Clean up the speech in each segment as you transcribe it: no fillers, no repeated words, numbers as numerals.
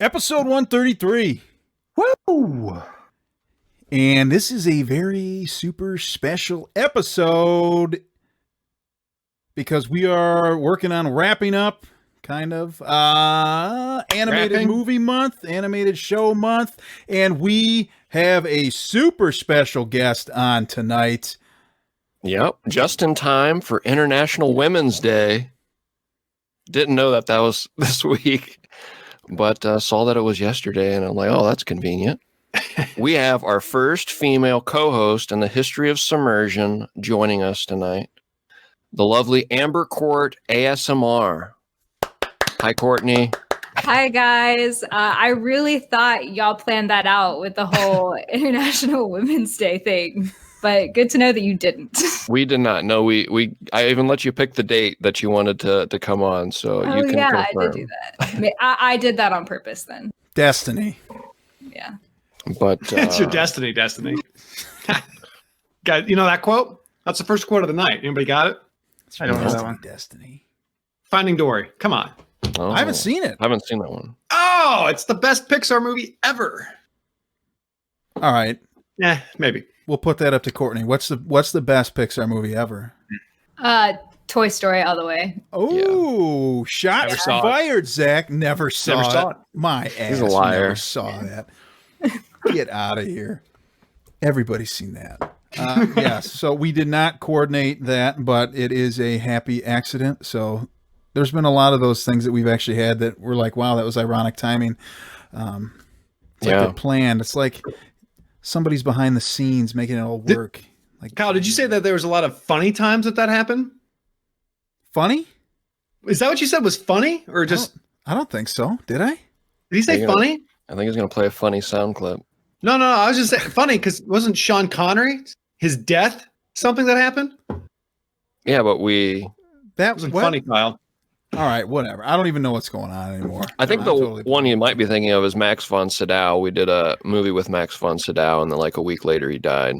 Episode 133. Woo! And this is a very super special episode because we are working on wrapping up kind of animated movie month, animated show month, and we have a super special guest on tonight. Yep, just in time for International Women's Day. Didn't know that was this week, but saw that it was yesterday, and I'm like, oh, that's convenient. We have our first female co-host in the history of Submersion joining us tonight, the lovely Amber Court ASMR. Hi, Courtney. Hi, guys. I really thought y'all planned that out with the whole International Women's Day thing, but good to know that you didn't. We did not. No, I even let you pick the date that you wanted to come on, so you can confirm. I did do that. I did that on purpose then. Destiny. Yeah. But it's your destiny. Guys, you know that quote? That's the first quote of the night. Anybody got it? I don't know that one. Destiny. Finding Dory. Come on. Oh, I haven't seen it. I haven't seen that one. Oh, it's the best Pixar movie ever. All right. Yeah, maybe. We'll put that up to Courtney. What's the best Pixar movie ever? Toy Story all the way. Oh, yeah. Shots fired, Zach. Never saw it. My ass. He's a liar. Never saw that. Get out of here. Everybody's seen that. Yes, so we did not coordinate that, but it is a happy accident. So there's been a lot of those things that we've actually had that we're like, wow, that was ironic timing. It's like they're planned. It's like somebody's behind the scenes making it all work. Kyle, did you say that there was a lot of funny times that happened? Funny? Is that what you said was funny? Or just... I don't think so. Did I? Did he say funny? I think he's going to play a funny sound clip. No. I was just saying funny because wasn't Sean Connery, his death, something that happened? Yeah, but that wasn't funny, Kyle. All right, whatever. I don't even know what's going on anymore. I think one you might be thinking of is Max von Sydow. We did a movie with Max von Sydow, and then like a week later he died.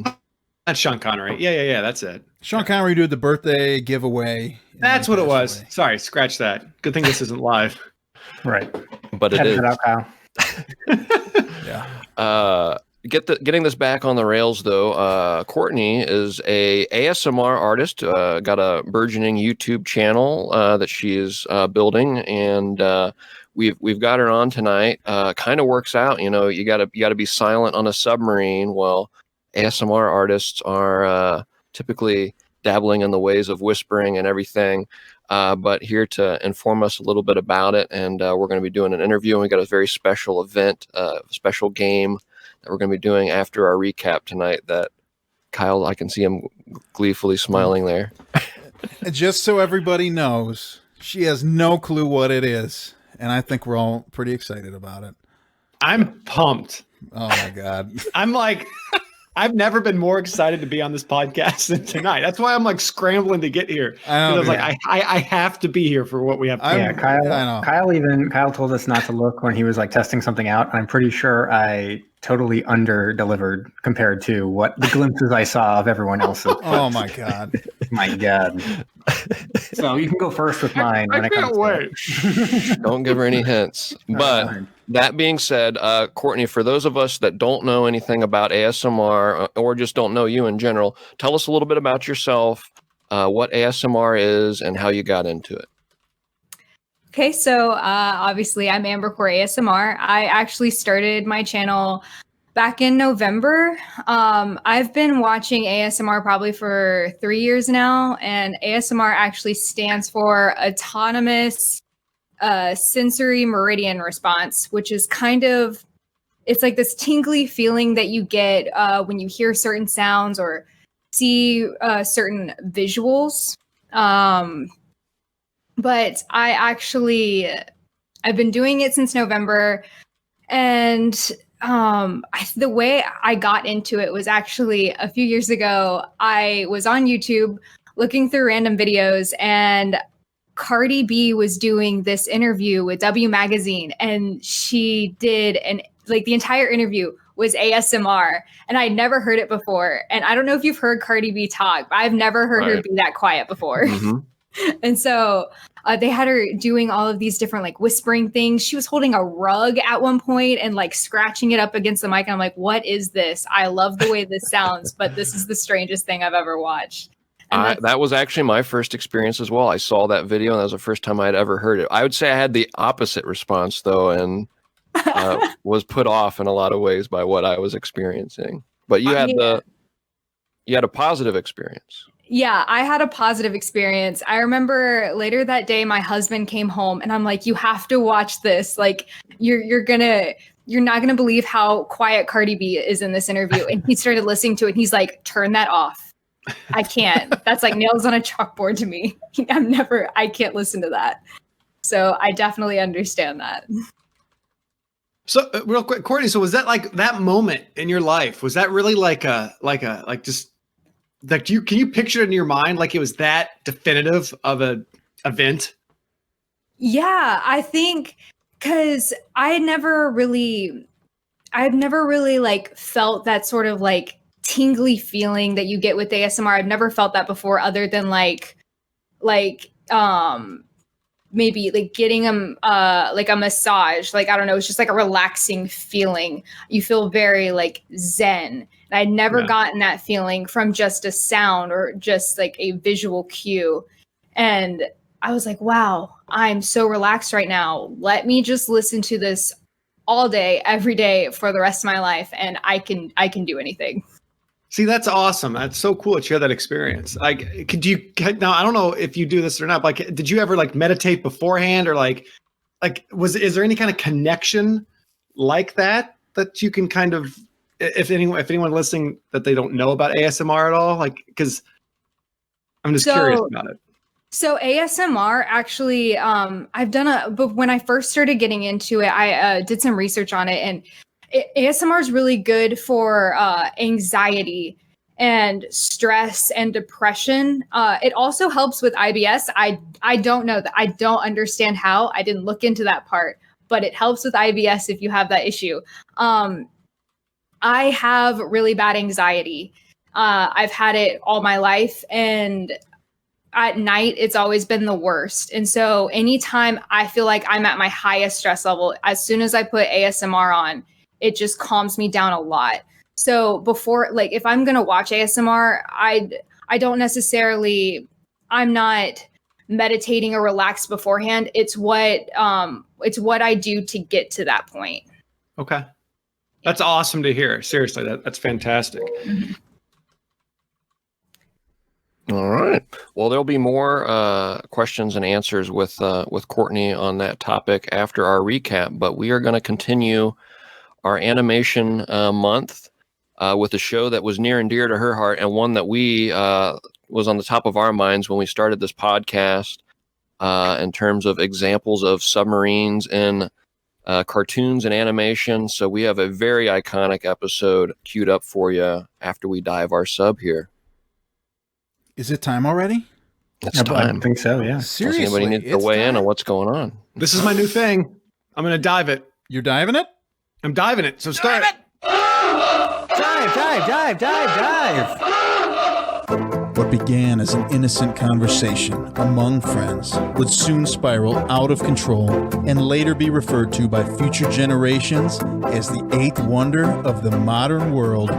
That's Sean Connery. Yeah, that's it. Sean Connery did the birthday giveaway. That's what it was. Away. Sorry, scratch that. Good thing this isn't live. Right. But it is. Out, Kyle. Yeah. Getting this back on the rails though. Courtney is a ASMR artist. Got a burgeoning YouTube channel that she is building, and we've got her on tonight. Kind of works out, you gotta be silent on a submarine. Well, ASMR artists are typically dabbling in the ways of whispering and everything. But here to inform us a little bit about it, and we're going to be doing an interview, and we got a very special event, special game that we're going to be doing after our recap tonight. That Kyle, I can see him gleefully smiling there. Just so everybody knows, she has no clue what it is, and I think we're all pretty excited about it. I'm pumped. Oh my God. I'm like, I've never been more excited to be on this podcast than tonight. That's why I'm like scrambling to get here. I was like, I have to be here for what we have. Kyle told us not to look when he was like testing something out. I'm pretty sure I totally under-delivered compared to what the glimpses I saw of everyone else's. Oh my God. My God. So you can go first with mine. I can't wait. Don't give her any hints. But that being said, Courtney, for those of us that don't know anything about ASMR or just don't know you in general, tell us a little bit about yourself, what ASMR is, and how you got into it. Okay, so obviously I'm Amber Core ASMR. I actually started my channel back in November. I've been watching ASMR probably for 3 years now, and ASMR actually stands for Autonomous Sensory Meridian Response, which is it's like this tingly feeling that you get when you hear certain sounds or see certain visuals. But I've been doing it since November, and the way I got into it was actually a few years ago. I was on YouTube looking through random videos, and Cardi B was doing this interview with W Magazine, and she did the entire interview was ASMR, and I'd never heard it before. And I don't know if you've heard Cardi B talk, but I've never heard her be that quiet before. Mm-hmm. And so they had her doing all of these different like whispering things. She was holding a rug at one point and like scratching it up against the mic. And I'm like, what is this? I love the way this sounds, but this is the strangest thing I've ever watched. That was actually my first experience as well. I saw that video, and that was the first time I'd ever heard it. I would say I had the opposite response, though, and was put off in a lot of ways by what I was experiencing. But you had you had a positive experience. Yeah, I had a positive experience. I remember later that day, my husband came home, and I'm like, "You have to watch this. Like, you're not gonna believe how quiet Cardi B is in this interview." And he started listening to it. And he's like, "Turn that off. I can't. That's like nails on a chalkboard to me. I can't listen to that." So I definitely understand that. So real quick, Courtney, so was that like that moment in your life? Was that really can you picture it in your mind? Like it was that definitive of an event? Yeah, I think because I've never really like felt that sort of like tingly feeling that you get with ASMR. I've never felt that before, other than like maybe like getting like a massage. Like, I don't know, it's just like a relaxing feeling. You feel very like zen. And I'd never gotten that feeling from just a sound or just like a visual cue. And I was like, wow, I'm so relaxed right now. Let me just listen to this all day, every day for the rest of my life, and I can do anything. See, that's awesome. That's so cool that you had that experience. Like, now, I don't know if you do this or not, but like, did you ever like meditate beforehand, or is there any kind of connection like that you can kind of, if anyone listening that they don't know about ASMR at all, like, because I'm just curious about it. So ASMR actually, but when I first started getting into it, I did some research on it, and ASMR is really good for anxiety and stress and depression. It also helps with IBS. I don't know that. I don't understand how. I didn't look into that part, but it helps with IBS if you have that issue. I have really bad anxiety. I've had it all my life, and at night, it's always been the worst. And so anytime I feel like I'm at my highest stress level, as soon as I put ASMR on, it just calms me down a lot. So before, like, if I'm going to watch ASMR, I don't necessarily, I'm not meditating or relaxed beforehand. It's what I do to get to that point. Okay. That's awesome to hear. Seriously, that's fantastic. Mm-hmm. All right. Well, there'll be more questions and answers with Courtney on that topic after our recap, but we are going to continue our animation month with a show that was near and dear to her heart, and one that we was on the top of our minds when we started this podcast in terms of examples of submarines in cartoons and animation. So we have a very iconic episode queued up for you after we dive our sub here. Is it time already? It's time. I think so, yeah. Seriously, Does anybody need to weigh in on what's going on? This is my new thing. I'm going to dive it. You're diving it? I'm diving it. So start. Dive. What began as an innocent conversation among friends would soon spiral out of control and later be referred to by future generations as the eighth wonder of the modern world.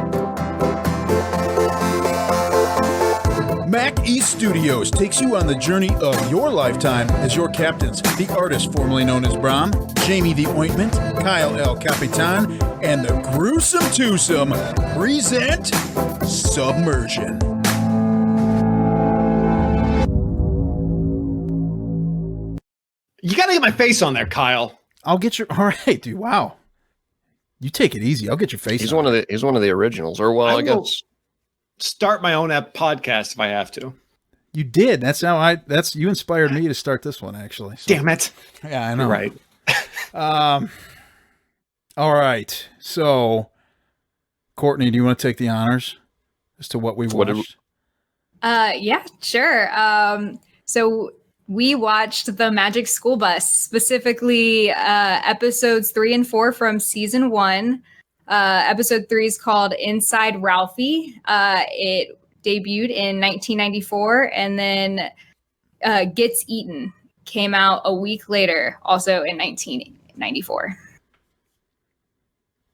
Mac East Studios takes you on the journey of your lifetime as your captains, the artist formerly known as Brom, Jamie the Ointment, Kyle El Capitan, and the Gruesome Twosome present Submersion. You got to get my face on there, Kyle. I'll get your. All right, dude. Wow. You take it easy. I'll get your face. He's one of the originals, or well, I guess. Start my own podcast if I have to. You did. That's how you inspired me to start this one, actually. So. Damn it. Yeah, I know. You're right. All right. So, Courtney, do you want to take the honors as to what we watched? Yeah, sure. So we watched The Magic School Bus, specifically episodes 3 and 4 from season 1. Episode 3 is called Inside Ralphie. It debuted in 1994, and then Gets Eaten came out a week later, also in 1994.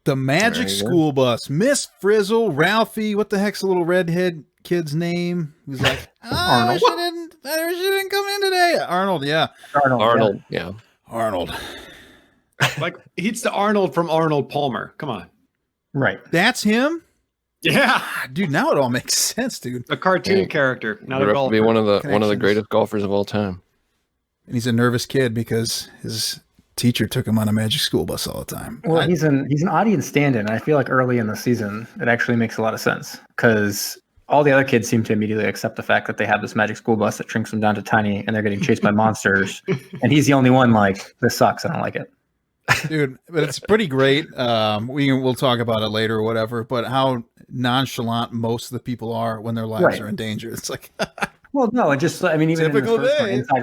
The Magic There you go. School Bus. Miss Frizzle, Ralphie, what the heck's the little redhead kid's name? Who's like, I wish she didn't come in today. Arnold, yeah. Arnold, yeah. Arnold. Like he's the Arnold from Arnold Palmer. Come on. Right. That's him? Yeah. Ah, dude, now it all makes sense, dude. A cartoon Yeah. character, not a Grew up to golfer. be one of the Connections. greatest golfers of all time. And he's a nervous kid because his teacher took him on a Magic School Bus all the time. Well, he's an audience stand-in. I feel like early in the season, it actually makes a lot of sense because all the other kids seem to immediately accept the fact that they have this Magic School Bus that shrinks them down to tiny, and they're getting chased by monsters. And he's the only one like, this sucks. I don't like it. Dude, but it's pretty great. We'll talk about it later or whatever, but how nonchalant most of the people are when their lives Right. are in danger. It's like, Well, no, even in this Typical first one, day. inside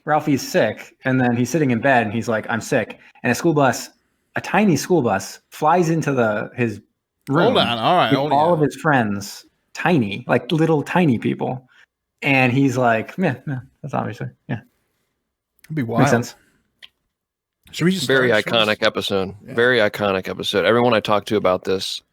Ralphie's sick, and then he's sitting in bed, and he's like, "I'm sick," and a tiny school bus, flies into his room. hold on. All right. with Hold all on. of his friends, tiny, like little tiny people, and he's like, "Yeah, that's obviously It'd be wild. makes sense." Should we just Very start? iconic episode. Yeah. Very iconic episode. Everyone I talked to about this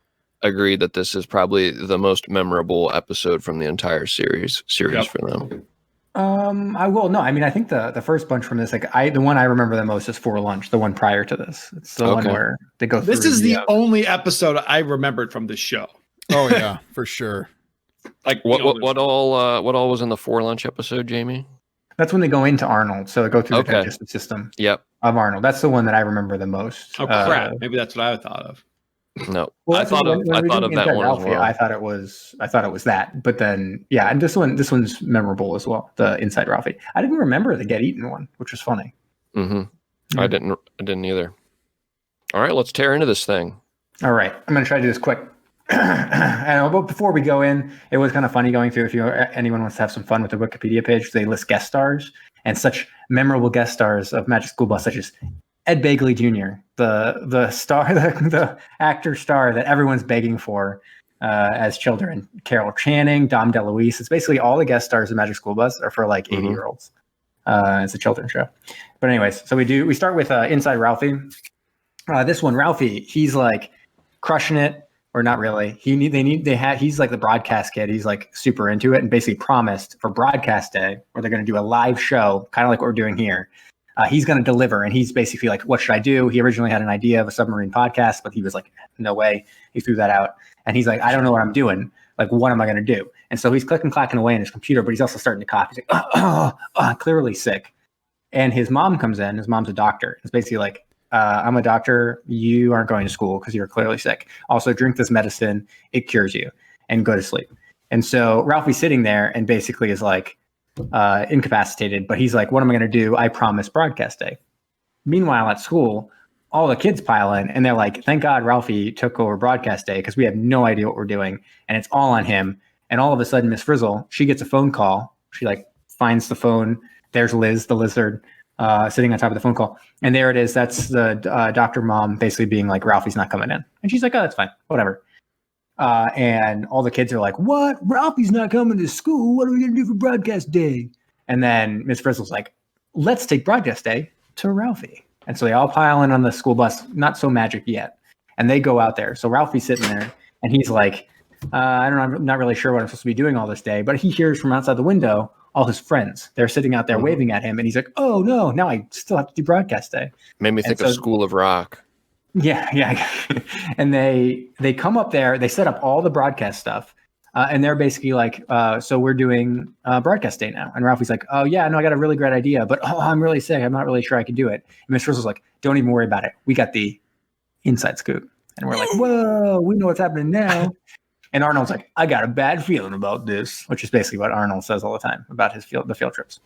agreed that this is probably the most memorable episode from the entire series Yep. for them. I think the first bunch from this, the one I remember the most is For Lunch, the one prior to this. It's the one Okay. where they go through. This is the only episode I remembered from the show. Oh, yeah, for sure. Like What all was in the For Lunch episode, Jamie? That's when they go into Arnold, so they go through the Okay. digestive system Yep. of Arnold. That's the one that I remember the most. Oh crap! Maybe that's what I thought of. No. Well, I that's thought when of we that did Inside one as Ralphie, well. I thought it was that, but then and this one's memorable as well. The Inside Ralphie. I didn't remember the Get Eaten one, which was funny. Mm-hmm. Yeah. I didn't either. All right, let's tear into this thing. All right, I'm gonna try to do this quick. But before we go in, it was kind of funny going through. If anyone wants to have some fun with the Wikipedia page, they list guest stars and such memorable guest stars of Magic School Bus, such as Ed Begley Jr., the star, the actor star that everyone's begging for as children. Carol Channing, Dom DeLuise. It's basically all the guest stars of Magic School Bus are for like 80-year-olds. It's a children's show. But anyways, so we start with Inside Ralphie. This one, Ralphie, he's like crushing it, or not really. He's like the broadcast kid. He's like super into it and basically promised for broadcast day, where they're going to do a live show, kind of like what we're doing here. He's going to deliver, and he's basically like, what should I do? He originally had an idea of a submarine podcast, but he was like, no way. He threw that out. And he's like, I don't know what I'm doing. Like, what am I going to do? And so he's clacking away on his computer, but he's also starting to cough. He's like, clearly sick. And his mom comes in. His mom's a doctor. It's basically like, I'm a doctor. You aren't going to school because you're clearly sick. Also, drink this medicine. It cures you. And go to sleep. And so Ralphie's sitting there and basically is like, incapacitated, but he's like, what am I going to do? I promise broadcast day. Meanwhile, at school, all the kids pile in and they're like, thank God Ralphie took over broadcast day because we have no idea what we're doing and it's all on him. And all of a sudden, Miss Frizzle, she gets a phone call. She like finds the phone. There's Liz, the lizard, sitting on top of the phone call. And there it is. That's the doctor mom basically being like, Ralphie's not coming in. And she's like, oh, that's fine. Whatever. And all the kids are like, what? Ralphie's not coming to school. What are we going to do for broadcast day? And then Miss Frizzle's like, let's take broadcast day to Ralphie. And so they all pile in on the school bus, not so magic yet. And they go out there. So Ralphie's sitting there and he's like, I don't know, I'm not really sure what I'm supposed to be doing all this day. But he hears from outside the window all his friends. They're sitting out there waving at him. And he's like, oh, no, now I still have to do broadcast day. Made me think of School of Rock. Yeah. And they come up there, they set up all the broadcast stuff, and they're basically like, so we're doing broadcast day now. And Ralphie's like, oh yeah, no, I got a really great idea, but I'm really sick. I'm not really sure I can do it. And Miss Frizzle's like, don't even worry about it. We got the inside scoop. And we're like, whoa, we know what's happening now. And Arnold's like, I got a bad feeling about this, which is basically what Arnold says all the time about the field trips.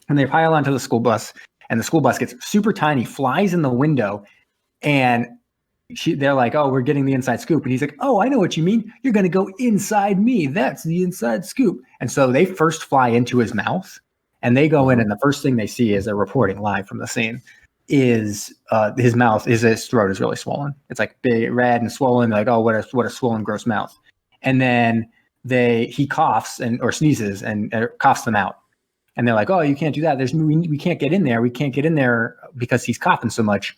And they pile onto the school bus, and the school bus gets super tiny, flies in the window. And they're like, oh, we're getting the inside scoop. And he's like, oh, I know what you mean. You're going to go inside me. That's the inside scoop. And so they first fly into his mouth and they go in. And the first thing they see is they're reporting live from the scene is his throat is really swollen. It's like big, red and swollen. They're like, oh, what a swollen, gross mouth. And then he coughs or sneezes and coughs them out. And they're like, oh, you can't do that. We can't get in there. We can't get in there because he's coughing so much.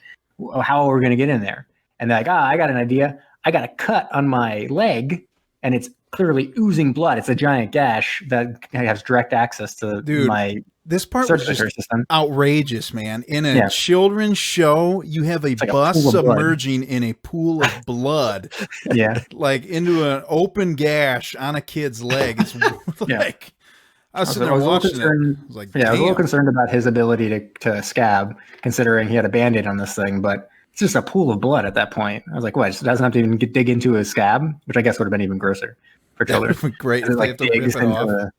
How are we going to get in there? And they're like, I got an idea. I got a cut on my leg, and it's clearly oozing blood. It's a giant gash that has direct access to my this part was just system. Outrageous, man. In a children's show, you have a bus submerging in a pool of blood. Like into an open gash on a kid's leg. It's like... I was sitting there watching it. I was a little concerned about his ability to scab, considering he had a Band-Aid on this thing, but it's just a pool of blood at that point. I was like, what? It doesn't have to even dig into his scab, which I guess would have been even grosser for children. That would be great. It like digs into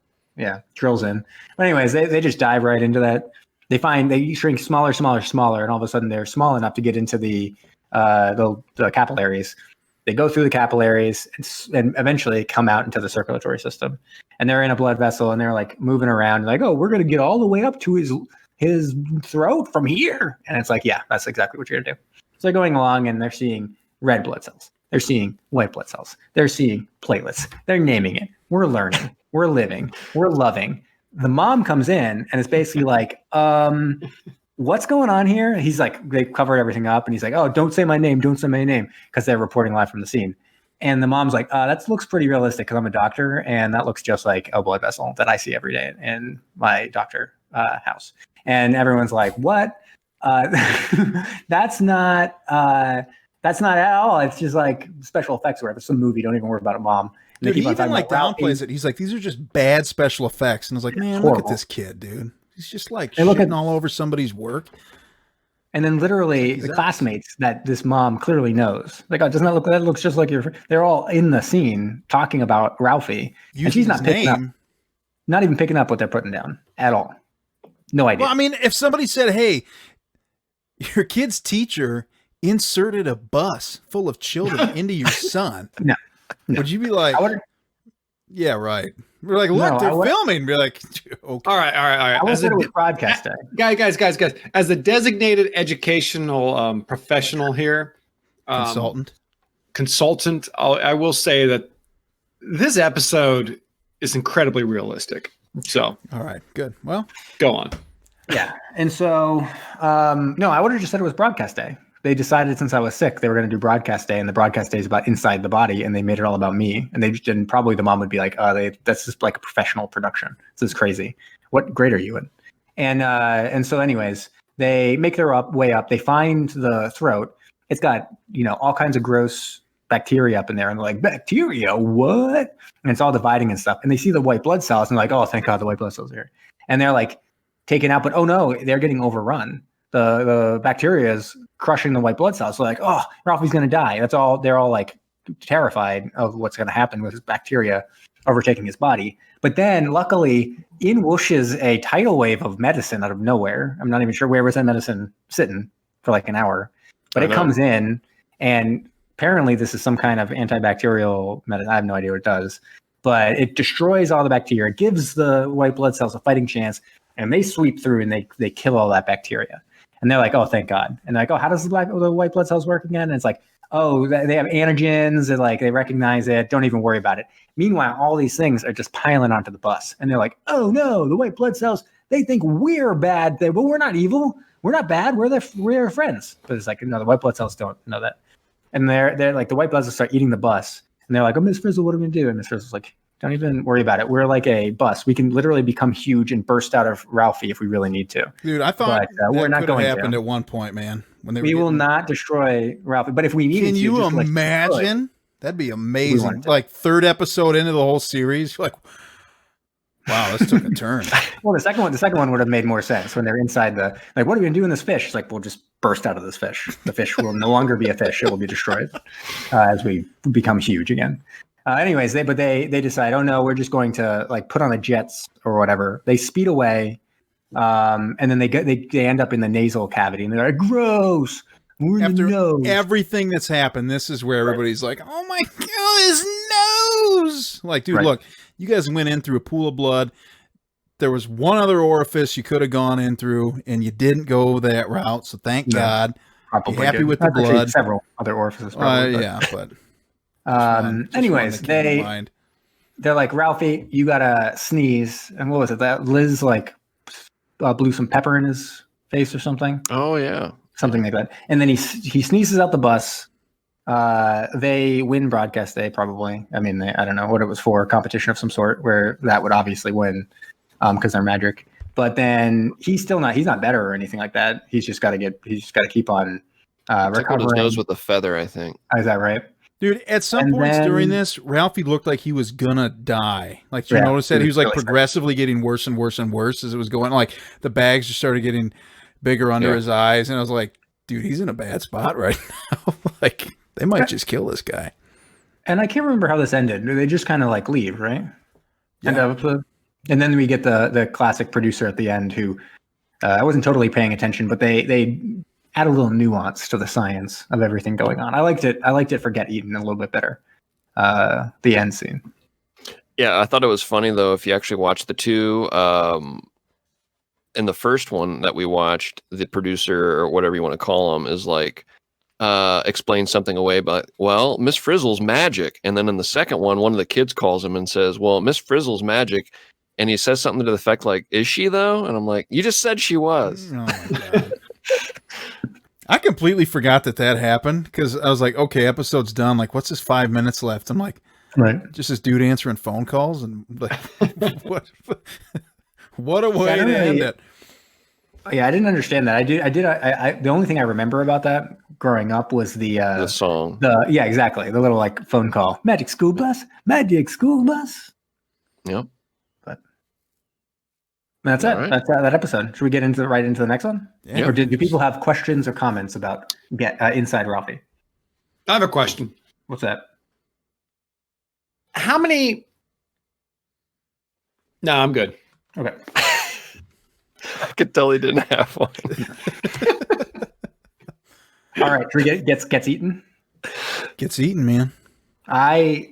drills in. But anyways, they just dive right into that. They shrink smaller, and all of a sudden they're small enough to get into the capillaries. They go through the capillaries and eventually come out into the circulatory system. And they're in a blood vessel, and they're like moving around, like, oh, we're going to get all the way up to his throat from here. And it's like, yeah, that's exactly what you're going to do. So they're going along, and they're seeing red blood cells. They're seeing white blood cells. They're seeing platelets. They're naming it. We're learning. We're living. We're loving. The mom comes in, and it's basically like, what's going on here? He's like, they covered everything up, and he's like, oh, don't say my name, because they're reporting live from the scene. And the mom's like, that looks pretty realistic because I'm a doctor, and that looks just like a blood vessel that I see every day in my doctor house. And everyone's like, what? That's not at all. It's just like special effects or whatever. It's some movie. Don't even worry about it, Mom. Dude, he even like downplays it. He's like, these are just bad special effects. And I was like, man, look at this kid, dude. He's just like shitting all over somebody's work. And then literally the classmates that this mom clearly knows. Like, oh, doesn't that look, that looks just like they're all in the scene talking about Ralphie. And she's not picking up, not even picking up what they're putting down at all. No idea. Well, I mean, if somebody said, hey, your kid's teacher inserted a bus full of children into your son, no. Would you be like, yeah, right. We're like, look, they're filming. Be like, okay. All right. I was with broadcast day. Guys. As a designated educational professional here, consultant, I will say that this episode is incredibly realistic. So, all right, good. Well, go on. Yeah, and so no, I would have just said it was broadcast day. They decided since I was sick, they were going to do broadcast day, and the broadcast day is about inside the body, and they made it all about me. And they just didn't. Probably the mom would be like, that's just like a professional production. This is crazy. What grade are you in? And so anyways, they make their way up. They find the throat. It's got, all kinds of gross bacteria up in there. And they're like, bacteria, what? And it's all dividing and stuff. And they see the white blood cells and they're like, oh, thank God the white blood cells are here. And they're like taken out, but oh no, they're getting overrun. The bacteria is crushing the white blood cells. So like, oh, Ralphie's going to die. They're all like terrified of what's going to happen with his bacteria overtaking his body. But then luckily in whooshes a tidal wave of medicine out of nowhere. I'm not even sure where was that medicine sitting for like an hour, but it comes in, and apparently this is some kind of antibacterial medicine. I have no idea what it does, but it destroys all the bacteria. It gives the white blood cells a fighting chance, and they sweep through and they kill all that bacteria. And they're like, oh, thank God. And they're like, oh, how does the white blood cells work again? And it's like, oh, they have antigens, and like they recognize it. Don't even worry about it. Meanwhile, all these things are just piling onto the bus. And they're like, oh no, the white blood cells, they think we're bad, but we're not evil. We're not bad. We're friends. But it's like, no, the white blood cells don't know that. And they're like, the white blood cells start eating the bus. And they're like, oh, Miss Frizzle, what are we going to do? And Miss Frizzle's like, don't even worry about it. We're like a bus. We can literally become huge and burst out of Ralphie if we really need to. Dude, I thought we're not going to. Happened at one point, man. When we will not destroy Ralphie. But if we need to, can you imagine? That'd be amazing. Like third episode into the whole series, you're like, wow, this took a turn. Well, the second one would have made more sense when they're inside the, like, what are we gonna do in this fish? It's like, we'll just burst out of this fish. The fish will no longer be a fish; it will be destroyed as we become huge again. Anyways, they decide, oh no, we're just going to like put on the jets or whatever. They speed away, and then they end up in the nasal cavity, and they're like, gross. After everything that's happened, this is where everybody's like, oh my God, his nose! Like, dude, look, you guys went in through a pool of blood. There was one other orifice you could have gone in through, and you didn't go that route. So thank God. Be happy with the blood. Several other orifices. But anyways, they're like, Ralphie, you gotta sneeze. And what was it? That Liz like blew some pepper in his face or something. Oh yeah. Something like that. And then he sneezes out the bus. They win broadcast day probably. I mean, I don't know what it was for, a competition of some sort where that would obviously win because they're magic. But then he's not better or anything like that. He's just got to keep on Took out his recovering. nose with a feather, I think. Is that right? Dude, at some And points then- during this, Ralphie looked like he was gonna die. Like you Yeah, noticed that he he was was like really sick. progressively getting worse and worse and worse as it was going. Like the bags just started getting bigger under Yeah. his eyes, and I was like, dude, he's in a bad spot right now. Like they might just kill this guy. And I can't remember how this ended. They just kind of like leave, right? End of episode. And then we get the classic producer at the end who I wasn't totally paying attention, but they add a little nuance to the science of everything going on. I liked it for Get Eaten a little bit better. The end scene. Yeah, I thought it was funny though. If you actually watch the two, in the first one that we watched, the producer or whatever you want to call him is like explain something away, but well, Miss Frizzle's magic. And then in the second one of the kids calls him and says, "Well, Miss Frizzle's magic," and he says something to the effect like, "Is she though?" And I'm like, "You just said she was." Oh my god. I completely forgot that happened because I was like, okay, episode's done. Like, what's this 5 minutes left? I'm like, Right. just this dude answering phone calls and like, what a way don't to end really- it. Yeah, I didn't understand that. I the only thing I remember about that growing up was The song. yeah, exactly. The little like phone call. Magic school bus. Magic school bus. Yep. But that's it. All right. That's that episode. Should we get right into the next one? Yeah. Or do people have questions or comments about Inside Ralphie? I have a question. What's that? How many? No, I'm good. Okay. I could tell he didn't have one. All right. Should we gets eaten? Gets eaten, man. I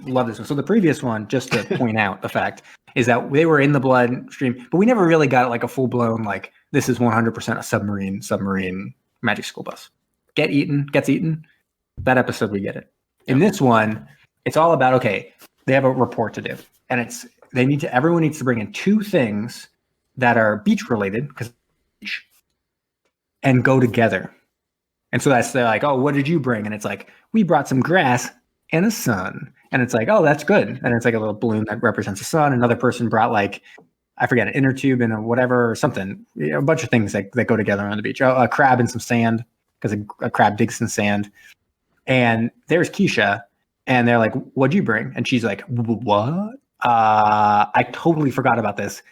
love this one. So the previous one, just to point out the fact, is that they were in the bloodstream, but we never really got like a full blown like this is 100% a submarine magic school bus. Gets eaten. That episode we get it. In this one, it's all about okay, they have a report to do, and everyone needs to bring in two things that are beach related because and go together. And so they're like, oh, what did you bring? And it's like, we brought some grass and a sun. And it's like, oh, that's good. And it's like a little balloon that represents the sun. Another person brought like, I forget, an inner tube and a whatever or something. A bunch of things that go together on the beach. Oh, a crab and some sand because a crab digs in sand. And there's Keisha. And they're like, what'd you bring? And she's like, what? I totally forgot about this.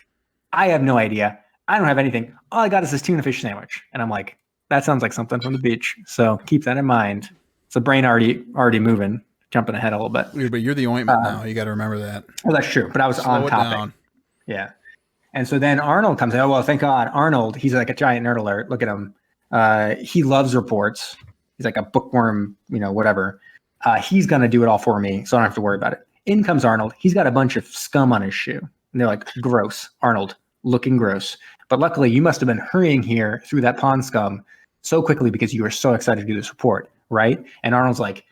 I have no idea. I don't have anything. All I got is this tuna fish sandwich. And I'm like, that sounds like something from the beach. So keep that in mind. It's the brain already moving, jumping ahead a little bit. Weird, but you're the ointment now. You got to remember that. Well, that's true. But I was Slow on it topic. down. Yeah. And so then Arnold comes in. Oh, well, thank God. Arnold, he's like a giant nerd alert. Look at him. He loves reports. He's like a bookworm, whatever. He's going to do it all for me, so I don't have to worry about it. In comes Arnold. He's got a bunch of scum on his shoe. And they're like, gross. Arnold, looking gross. But luckily, you must have been hurrying here through that pond scum so quickly because you were so excited to do this report, right? And Arnold's like,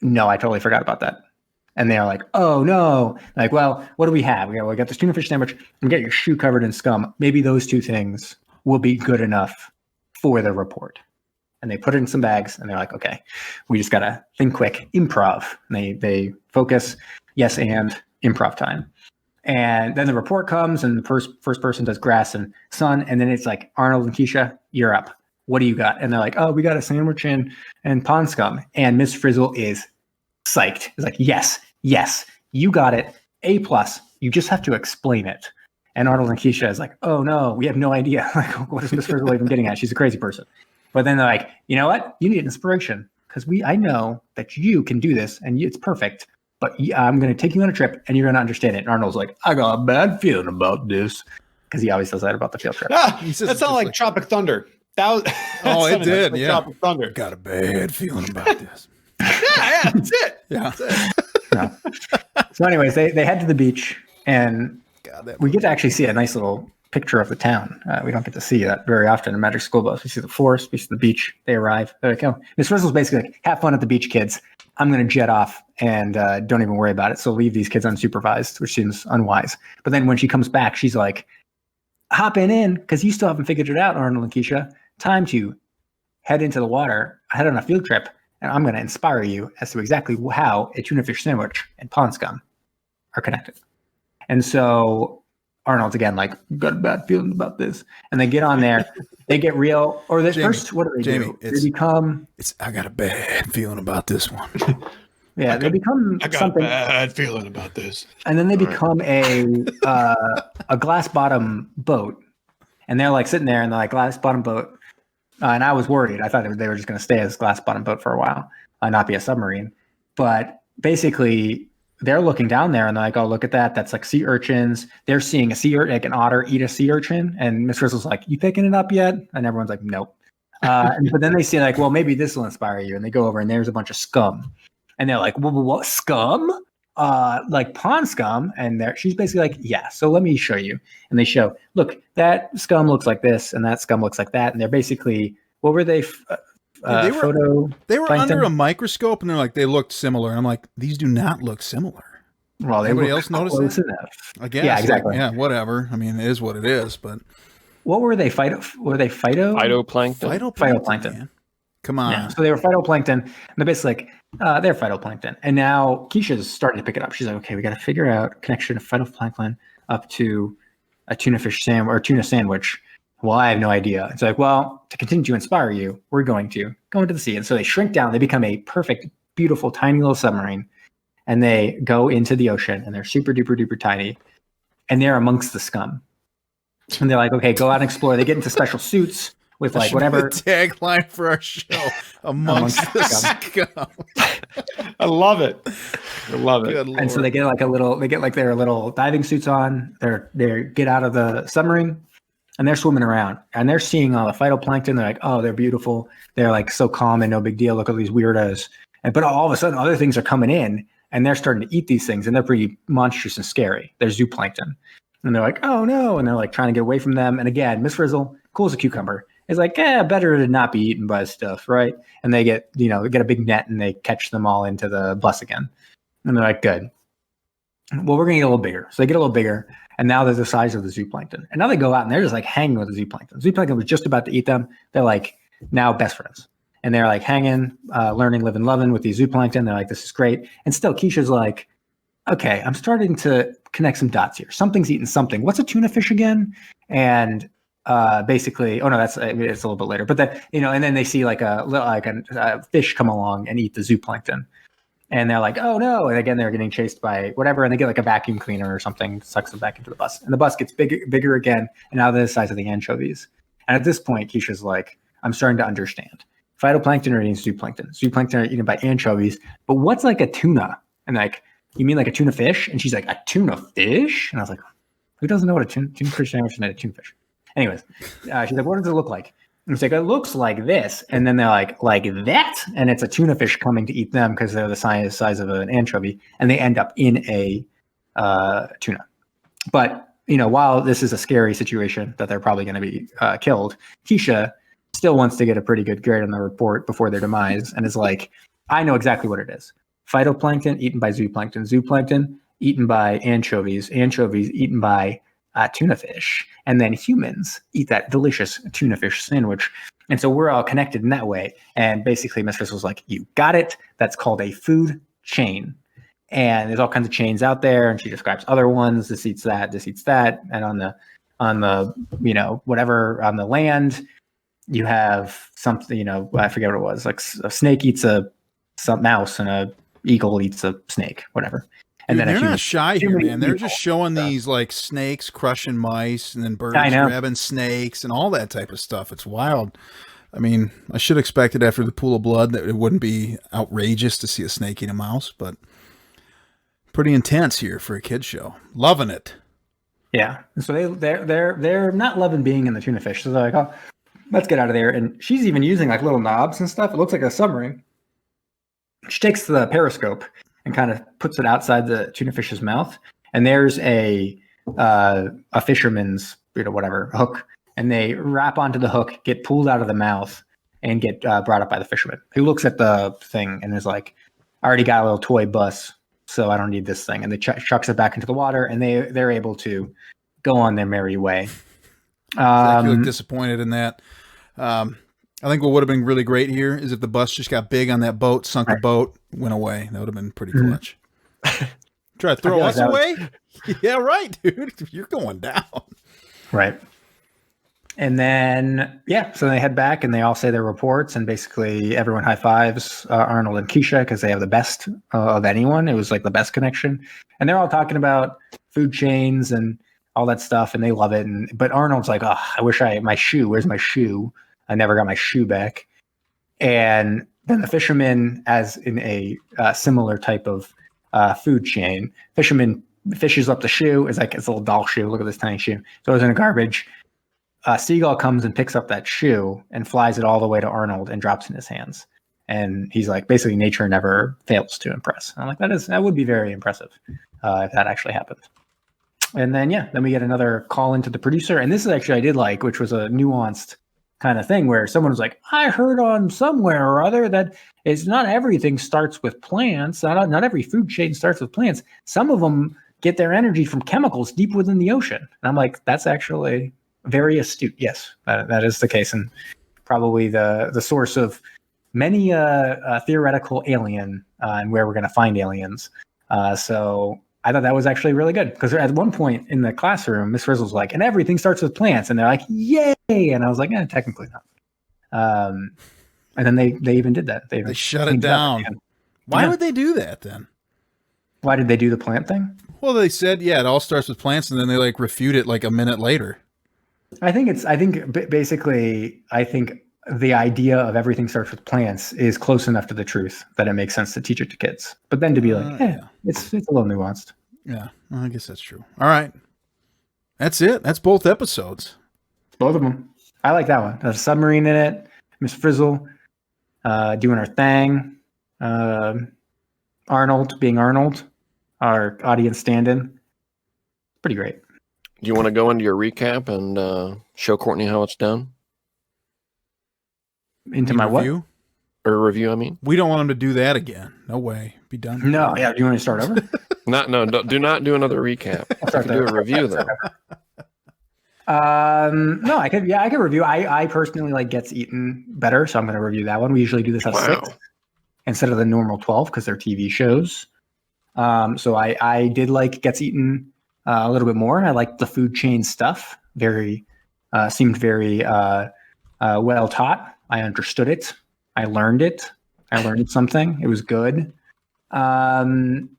no, I totally forgot about that. And they're like, oh, no. Like, well, what do we have? We got this tuna fish sandwich and get your shoe covered in scum. Maybe those two things will be good enough for the report. And they put it in some bags and they're like, okay, we just got to think quick, improv. And they focus, yes, and improv time. And then the report comes and the first person does grass and sun. And then it's like, Arnold and Keisha, you're up. What do you got? And they're like, oh, we got a sandwich and pond scum. And Miss Frizzle is psyched. It's like, yes, you got it. A+. You just have to explain it. And Arnold and Keisha is like, oh no, we have no idea. Like, what is Miss Frizzle even getting at? She's a crazy person. But then they're like, you know what? You need inspiration because I know that you can do this and it's perfect. But I'm going to take you on a trip and you're going to understand it. And Arnold's like, I got a bad feeling about this because he always says that about the field trip. He says That it sounded just like like- Tropic Thunder. That was, Oh, it sounded did, like yeah. Tropic Thunder. Got a bad feeling about this. Yeah, that's it. Yeah. No. So anyways, they head to the beach and God, that we get to actually see a nice little picture of the town. We don't get to see that very often in Magic School Bus. We see the forest, we see the beach. They arrive. They're like, oh, Miss Frizzle's basically like, have fun at the beach, kids. I'm going to jet off and don't even worry about it. So leave these kids unsupervised, which seems unwise. But then when she comes back, she's like, hopping in because you still haven't figured it out, Arnold and Keisha. Time to head into the water, head on a field trip, and I'm going to inspire you as to exactly how a tuna fish sandwich and pond scum are connected. And so Arnold's again like, got a bad feeling about this. And they get on there, they get real, or this first, what do they do? They become. I got a bad feeling about this one. Yeah, they become something. A bad feeling about this. And then they become a glass bottom boat. And they're like sitting there in the like glass bottom boat. And I was worried. I thought they were just going to stay as glass bottom boat for a while, not be a submarine. But basically, they're looking down there and they're like, oh, look at that. That's like sea urchins. They're seeing a sea urchin, like an otter eat a sea urchin. And Miss Frizzle's like, you picking it up yet? And everyone's like, nope. But then they see like, well, maybe this will inspire you. And they go over and there's a bunch of scum. And they're like, what scum? Like pond scum. And she's basically like, yeah, so let me show you. And they show, look, that scum looks like this and that scum looks like that. And they're basically, what were they? They were under a microscope and they're like, they looked similar. And I'm like, these do not look similar. Well, anybody else notice that? Enough. I guess. Yeah, exactly. Like, yeah, whatever. I mean, it is what it is, but. What were they? Phytoplankton? Phytoplankton. Man. Come on. Yeah, so they were phytoplankton. And they're basically like, they're phytoplankton. And now Keisha's starting to pick it up. She's like, okay, we got to figure out connection of phytoplankton up to a tuna fish sandwich or tuna sandwich. Well, I have no idea. It's like, well, to continue to inspire you, we're going to go into the sea. And so they shrink down. They become a perfect, beautiful, tiny little submarine. And they go into the ocean and they're super duper duper tiny. And they're amongst the scum. And they're like, okay, go out and explore. They get into special suits with like whatever tagline for our show, amongst the scum. I love it. I love it. And so they get like their little diving suits on. They get out of the submarine and they're swimming around and they're seeing all the phytoplankton. They're like, oh, they're beautiful. They're like so calm and no big deal. Look at these weirdos. But all of a sudden other things are coming in and they're starting to eat these things and they're pretty monstrous and scary. They're zooplankton. And they're like, oh no. And they're like trying to get away from them. And again, Miss Frizzle, cool as a cucumber, is like, better to not be eaten by stuff, right? And they get, they get a big net and they catch them all into the bus again. And they're like, good. Well, we're going to get a little bigger. So they get a little bigger. And now they're the size of the zooplankton. And now they go out and they're just like hanging with the zooplankton. Zooplankton was just about to eat them. They're like now best friends. And they're like hanging, learning, living, loving with these zooplankton. They're like, this is great. And still Keisha's like, okay, I'm starting to connect some dots here. Something's eating something. What's a tuna fish again? And basically, oh no, it's a little bit later. But then, and then they see like a fish come along and eat the zooplankton. And they're like, oh no. And again, they're getting chased by whatever. And they get like a vacuum cleaner or something, sucks them back into the bus. And the bus gets bigger again. And now they're the size of the anchovies. And at this point, Keisha's like, I'm starting to understand. Phytoplankton are eating zooplankton. Zooplankton are eaten by anchovies. But what's like a tuna? And like, you mean like a tuna fish? And she's like, a tuna fish? And I was like, who doesn't know what a tuna fish sandwich is? A tuna fish. Anyways, she's like, what does it look like? And it's like, it looks like this. And then they're like that? And it's a tuna fish coming to eat them because they're the size of an anchovy. And they end up in a tuna. But, while this is a scary situation that they're probably going to be killed, Keisha still wants to get a pretty good grade on the report before their demise. And is like, I know exactly what it is. Phytoplankton eaten by zooplankton. Zooplankton eaten by anchovies. Anchovies eaten by tuna fish, and then humans eat that delicious tuna fish sandwich. And so we're all connected in that way. And basically Miss Frizzle's like, you got it. That's called a food chain. And there's all kinds of chains out there. And she describes other ones. This eats that, this eats that. And on the, whatever on the land, you have something, I forget what it was. Like a snake eats some mouse and a eagle eats a snake, whatever. And Dude, then they're not shy here, man. They're just showing these like snakes crushing mice and then birds grabbing snakes and all that type of stuff. It's wild. I mean, I should have expected after the pool of blood that it wouldn't be outrageous to see a snake eat a mouse, but pretty intense here for a kid's show. Loving it. Yeah. So they're not loving being in the tuna fish. So they're like, oh, let's get out of there. And she's even using like little knobs and stuff. It looks like a submarine. She takes the periscope and kind of puts it outside the tuna fish's mouth. And there's a fisherman's, hook. And they wrap onto the hook, get pulled out of the mouth, and get brought up by the fisherman, who looks at the thing and is like, I already got a little toy bus, so I don't need this thing. And they chucks it back into the water, and they're able to go on their merry way. Zach, you look disappointed in that. I think what would have been really great here is if the bus just got big on that boat, sunk the boat, went away. That would have been pretty clutch. Try to throw us away? Yeah, right, dude. You're going down. Right. And then, so they head back and they all say their reports, and basically everyone high fives Arnold and Keisha because they have the best of anyone. It was like the best connection. And they're all talking about food chains and all that stuff, and they love it. But Arnold's like, oh, I wish my shoe. Where's my shoe? I never got my shoe back. And then the fisherman, as in a similar type of food chain, fisherman fishes up the shoe. It's like, it's a little doll shoe. Look at this tiny shoe. Throws in the garbage. Seagull comes and picks up that shoe and flies it all the way to Arnold and drops in his hands. And he's like, basically, nature never fails to impress. I'm like, that would be very impressive if that actually happened. And then, then we get another call into the producer. And this is actually, I did like, which was a nuanced kind of thing where someone was like, I heard on somewhere or other that it's not everything starts with plants. Not every food chain starts with plants. Some of them get their energy from chemicals deep within the ocean. And I'm like, that's actually very astute. Yes, that is the case, and probably the source of many theoretical alien and where we're going to find aliens. So I thought that was actually really good because at one point in the classroom, Miss Frizzle's like, and everything starts with plants, and they're like, yay! And I was like, technically not. And then they even did that. They shut it down. Why would they do that then? Why did they do the plant thing? Well, they said, it all starts with plants, and then they refute it a minute later. I think the idea of everything starts with plants is close enough to the truth that it makes sense to teach it to kids. But then to be it's a little nuanced. Yeah, well, I guess that's true. All right. That's it. That's both episodes. Both of them. I like that one. There's a submarine in it. Miss Frizzle doing her thing. Arnold being Arnold, our audience stand-in. Pretty great. Do you want to go into your recap and show Courtney how it's done? Into my review? Or review, I mean? We don't want him to do that again. No way. Be done. No, do you want to start over? Do not do another recap. I can do a review, though. No, I could review. I personally like Gets Eaten better, so I'm going to review that one. We usually do this at 6 instead of the normal 12 because they're TV shows. So I did like Gets Eaten a little bit more. I liked the food chain stuff. Seemed very well taught. I understood it. I learned it. I learned something. It was good. And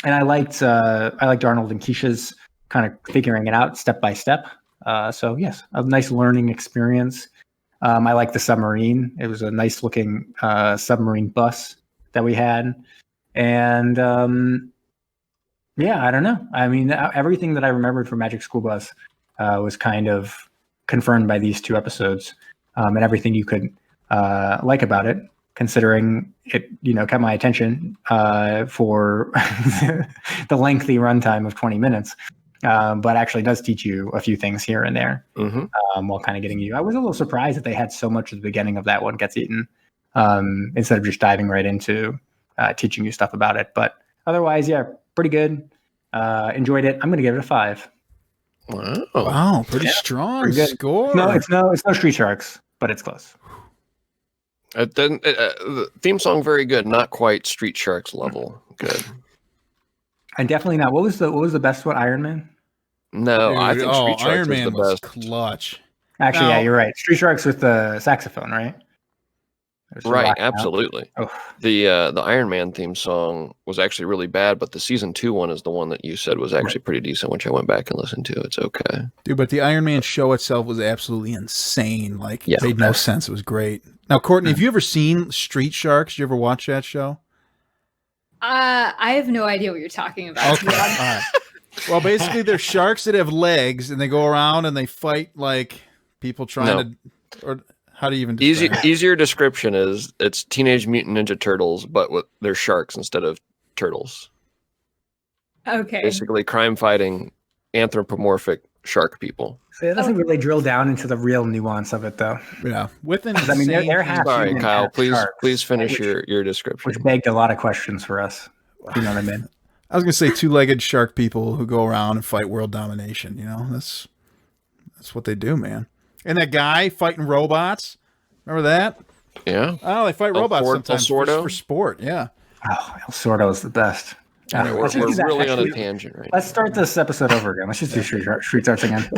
I liked Arnold and Keisha's kind of figuring it out step by step. So yes, a nice learning experience. I like the submarine. It was a nice looking submarine bus that we had. And I don't know. I mean, everything that I remembered from Magic School Bus was kind of confirmed by these 2 episodes, and everything you could like about it, considering it, kept my attention for the lengthy runtime of 20 minutes, but actually does teach you a few things here and there while kind of getting you. I was a little surprised that they had so much at the beginning of that one Gets Eaten instead of just diving right into teaching you stuff about it. But otherwise, pretty good. Enjoyed it. I'm going to give it a 5. Wow, pretty strong pretty score. No, it's no Street Sharks, but it's close. The theme song very good, not quite Street Sharks level good. And definitely not. What was the best one? Iron Man? No, I think Street Sharks Iron Man is the was best. Clutch. Actually, you're right. Street Sharks with the saxophone, right? Right, absolutely. The Iron Man theme song was actually really bad, but the season 2 one is the one that you said was actually pretty decent, which I went back and listened to. It's okay. Dude, but the Iron Man show itself was absolutely insane. It made no sense. It was great. Now, Courtney, have you ever seen Street Sharks? Did you ever watch that show? I have no idea what you're talking about. Okay. All right. Well, basically, they're sharks that have legs, and they go around and they fight people trying to... Or, how do you even describe it? Easier description is it's Teenage Mutant Ninja Turtles, but they're sharks instead of turtles. Okay. Basically, crime-fighting, anthropomorphic shark people. So it doesn't really drill down into the real nuance of it, though. Yeah, with they're half. Sorry, Kyle. Sharks, please finish your description. Which begged a lot of questions for us. You know what I mean? I was gonna say 2-legged shark people who go around and fight world domination. That's That's what they do, man. And that guy fighting robots. Remember that? Yeah. Oh, they fight robots sometimes El just Sordo? for sport. Yeah. Oh, El Sordo is the best. Anyway, Let's just we're do that really next on a week. tangent right Let's start this episode over again. Let's just do Street Arts again.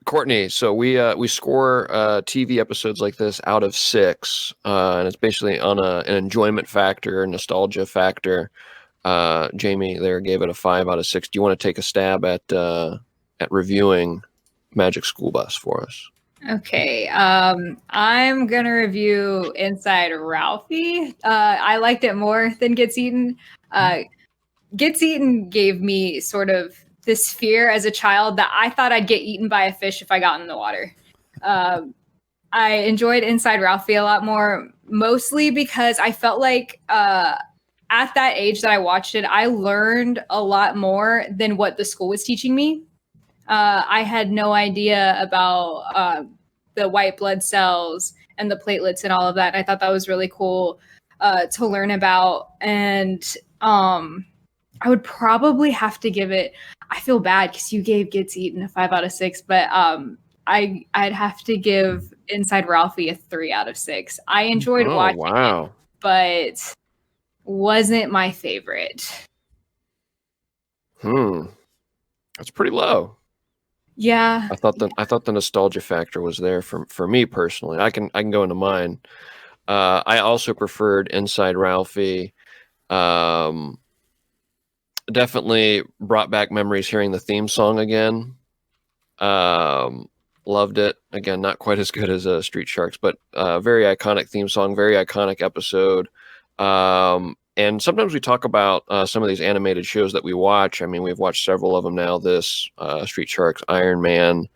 Courtney, so we score TV episodes like this out of 6, and it's basically on an enjoyment factor, nostalgia factor. Jamie there gave it a 5 out of 6. Do you want to take a stab at reviewing Magic School Bus for us? Okay, I'm gonna review Inside Ralphie. I liked it more than Gets Eaten. Gets Eaten gave me sort of this fear as a child that I thought I'd get eaten by a fish if I got in the water. I enjoyed Inside Ralphie a lot more, mostly because I felt like at that age that I watched it, I learned a lot more than what the school was teaching me. I had no idea about the white blood cells and the platelets and all of that. I thought that was really cool to learn about. And I would probably have to give it, I feel bad because you gave Gets Eaten a 5 out of 6, but I'd have to give Inside Ralphie a 3 out of 6. I enjoyed watching it, but wasn't my favorite. That's pretty low. Yeah. I thought the nostalgia factor was there for me personally. I can go into mine. I also preferred Inside Ralphie. Definitely brought back memories hearing the theme song again. Loved it. Again, not quite as good as Street Sharks, but very iconic theme song, very iconic episode. And sometimes we talk about some of these animated shows that we watch. I mean, we've watched several of them now. This Street Sharks, Iron Man,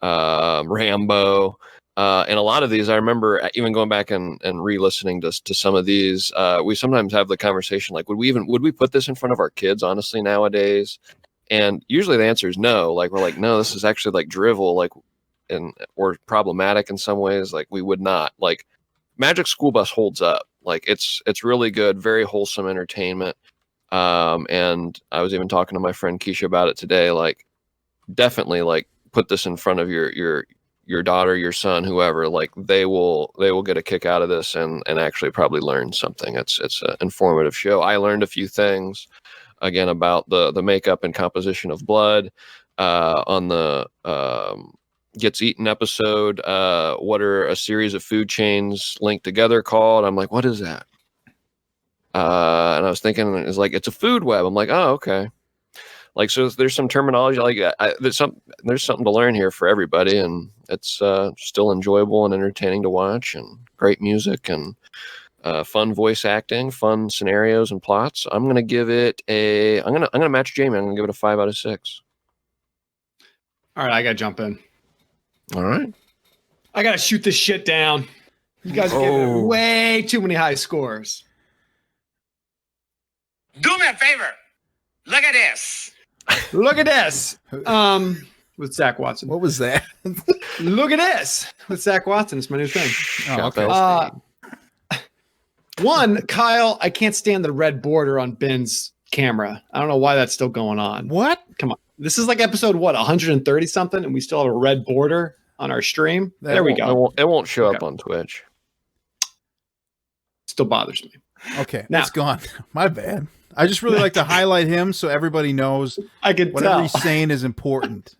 Rambo. And a lot of these, I remember even going back and re-listening to some of these. We sometimes have the conversation like, would we put this in front of our kids, honestly, nowadays? And usually the answer is no. Like, we're like, no, this is actually like drivel, like, or problematic in some ways. Like, we would not. Like, Magic School Bus holds up. Like, it's really good, very wholesome entertainment. And I was even talking to my friend Keisha about it today. Like, definitely, like, put this in front of your daughter, your son, whoever. Like, they will get a kick out of this and actually probably learn something. It's an informative show. I learned a few things again about the makeup and composition of blood on the Gets Eaten episode. What are a series of food chains linked together called? I'm like, what is that? And I was thinking, it's like, it's a food web. I'm like, oh, okay. Like, so there's some terminology like there's something to learn here for everybody, and it's still enjoyable and entertaining to watch, and great music and fun voice acting, fun scenarios and plots. I'm gonna give it I'm gonna match Jamie. I'm gonna give it a 5 out of 6. All right, I gotta jump in. All right, I gotta shoot this shit down. You guys are giving it way too many high scores. Do me a favor. Look at this. Look at this. With Zach Watson. What was that? Look at this with Zach Watson. It's my new thing. Oh, okay. One, Kyle, I can't stand the red border on Ben's camera. I don't know why that's still going on. What? Come on. This is like episode, 130 something, and we still have a red border on our stream. There we go. It won't show up on Twitch. Still bothers me. Okay, now, it's gone. My bad. I just really like to highlight him so everybody knows I can whatever tell. he's saying is important.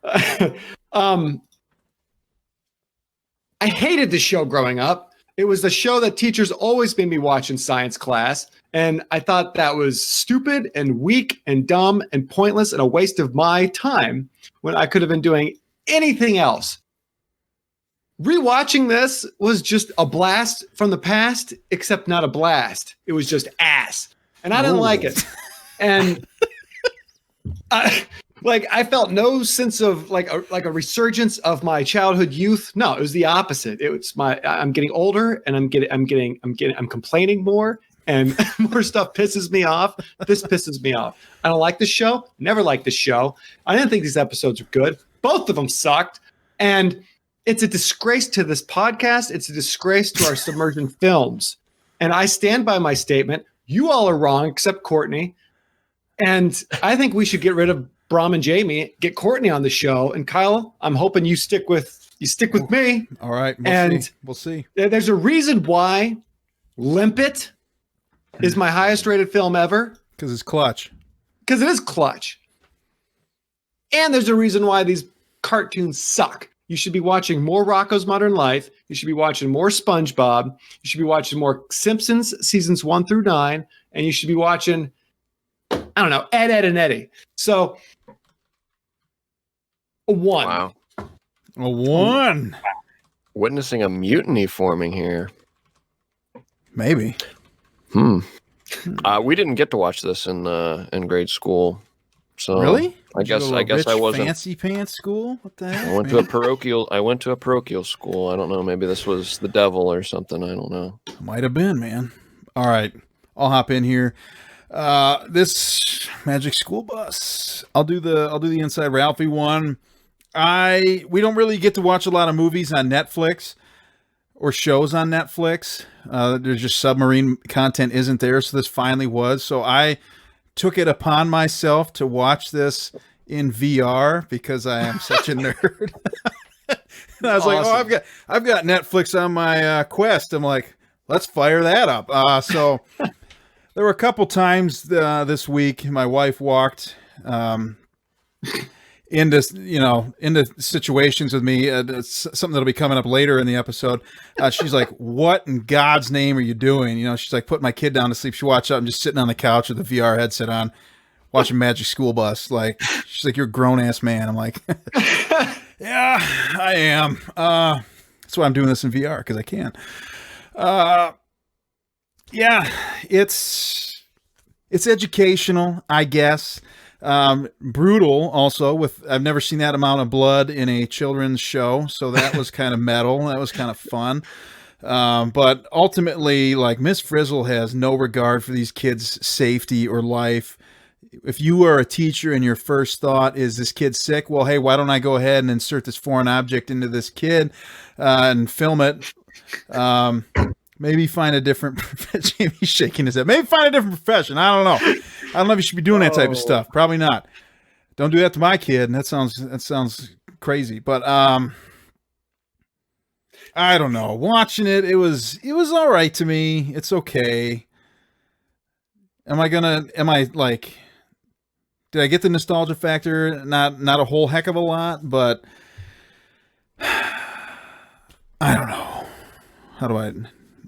I hated this show growing up. It was the show that teachers always made me watch in science class, and I thought that was stupid and weak and dumb and pointless and a waste of my time when I could have been doing anything else. Rewatching this was just a blast from the past, except not a blast. It was just ass. And I didn't like it. And I felt no sense of like a resurgence of my childhood youth. No, it was the opposite. It was I'm getting older and I'm complaining more, and more stuff pisses me off. This pisses me off. I don't like this show. Never liked this show. I didn't think these episodes were good. Both of them sucked. And it's a disgrace to this podcast. It's a disgrace to our Submersion films. And I stand by my statement. You all are wrong, except Courtney. And I think we should get rid of Brom and Jamie, get Courtney on the show. And Kyle, I'm hoping you stick with me. All right. We'll see. There's a reason why Limpet is my highest rated film ever. Because it's clutch. Because it is clutch. And there's a reason why these cartoons suck. You should be watching more Rocko's Modern Life. You should be watching more SpongeBob. You should be watching more Simpsons seasons 1 through 9. And you should be watching, I don't know, Ed, Ed, and Eddie. So, a 1. Wow. A 1. Witnessing a mutiny forming here. Maybe. We didn't get to watch this in grade school. So Really? I guess I wasn't. Fancy pants school. What the heck? I went to a parochial school. I don't know. Maybe this was the devil or something. I don't know. Might have been, man. All right, I'll hop in here. This Magic School Bus. I'll do the Inside Ralphie one. We don't really get to watch a lot of movies on Netflix or shows on Netflix. There's just Submarine content isn't there, so this finally was. So I took it upon myself to watch this in VR because I am such a nerd. And I was like, oh, I've got Netflix on my Quest. I'm like, let's fire that up. So there were a couple times this week my wife walked into situations with me. Something that'll be coming up later in the episode. She's like, what in God's name are you doing? She's like putting my kid down to sleep. She watched up. I'm just sitting on the couch with the VR headset on, watching Magic School Bus. Like, she's like, you're a grown ass man. I'm like, yeah, I am. That's why I'm doing this in VR, because I can. Yeah, it's educational, I guess. Brutal also, I've never seen that amount of blood in a children's show, so that was kind of metal. That was kind of fun. But ultimately, like, Miss Frizzle has no regard for these kids' safety or life. If you are a teacher and your first thought is this kid's sick, well, hey, why don't I go ahead and insert this foreign object into this kid and film it? Maybe find a different profession. Jamie's shaking his head. Maybe find a different profession. I don't know. I don't know if you should be doing that type of stuff. Probably not. Don't do that to my kid. And that sounds crazy. But I don't know. Watching it, it was all right to me. It's okay. Am I like, did I get the nostalgia factor? Not a whole heck of a lot, but I don't know. How do I?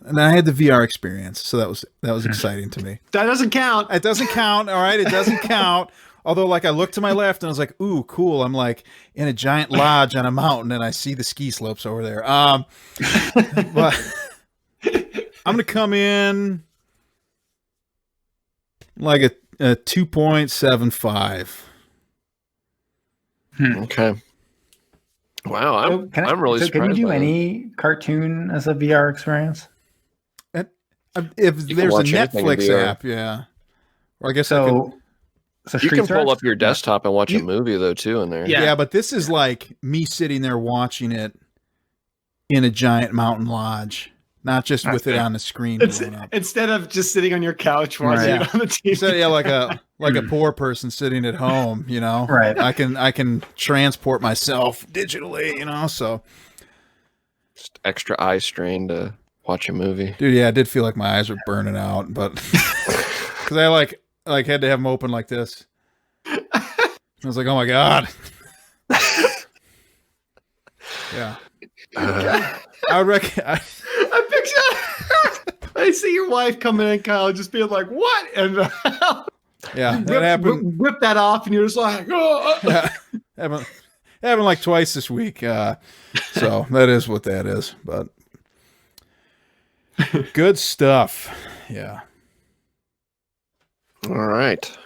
And I had the VR experience, so that was exciting to me. That doesn't count. It doesn't count. All right, it doesn't count. Although, like, I looked to my left and I was like, "Ooh, cool!" I'm like in a giant lodge on a mountain, and I see the ski slopes over there. But I'm gonna come in like a 2.75. Okay. Wow, I'm really surprised. Can you do by any cartoon as a VR experience? If there's a watch anything in Netflix VR. app, yeah. Or I guess So you Street can pull Threats? up your desktop and watch a movie though too in there. Yeah. but this is like me sitting there watching it in a giant mountain lodge, not just with it on the screen. Blowing up. Instead of just sitting on your couch watching Right. it on the TV. So yeah, like a poor person sitting at home, Right. I can transport myself digitally, so Just extra eye strain to watch a movie. dude, yeah, I did feel like my eyes were burning out, but because I like had to have them open like this. I was like, oh my God. Yeah. I reckon I picture. I see your wife coming in, Kyle, just being like, "What?" And yeah, that happened. Whip that off, and you're just like, "Oh." Yeah, happened like twice this week. So that is what that is. But good stuff. Yeah. All right.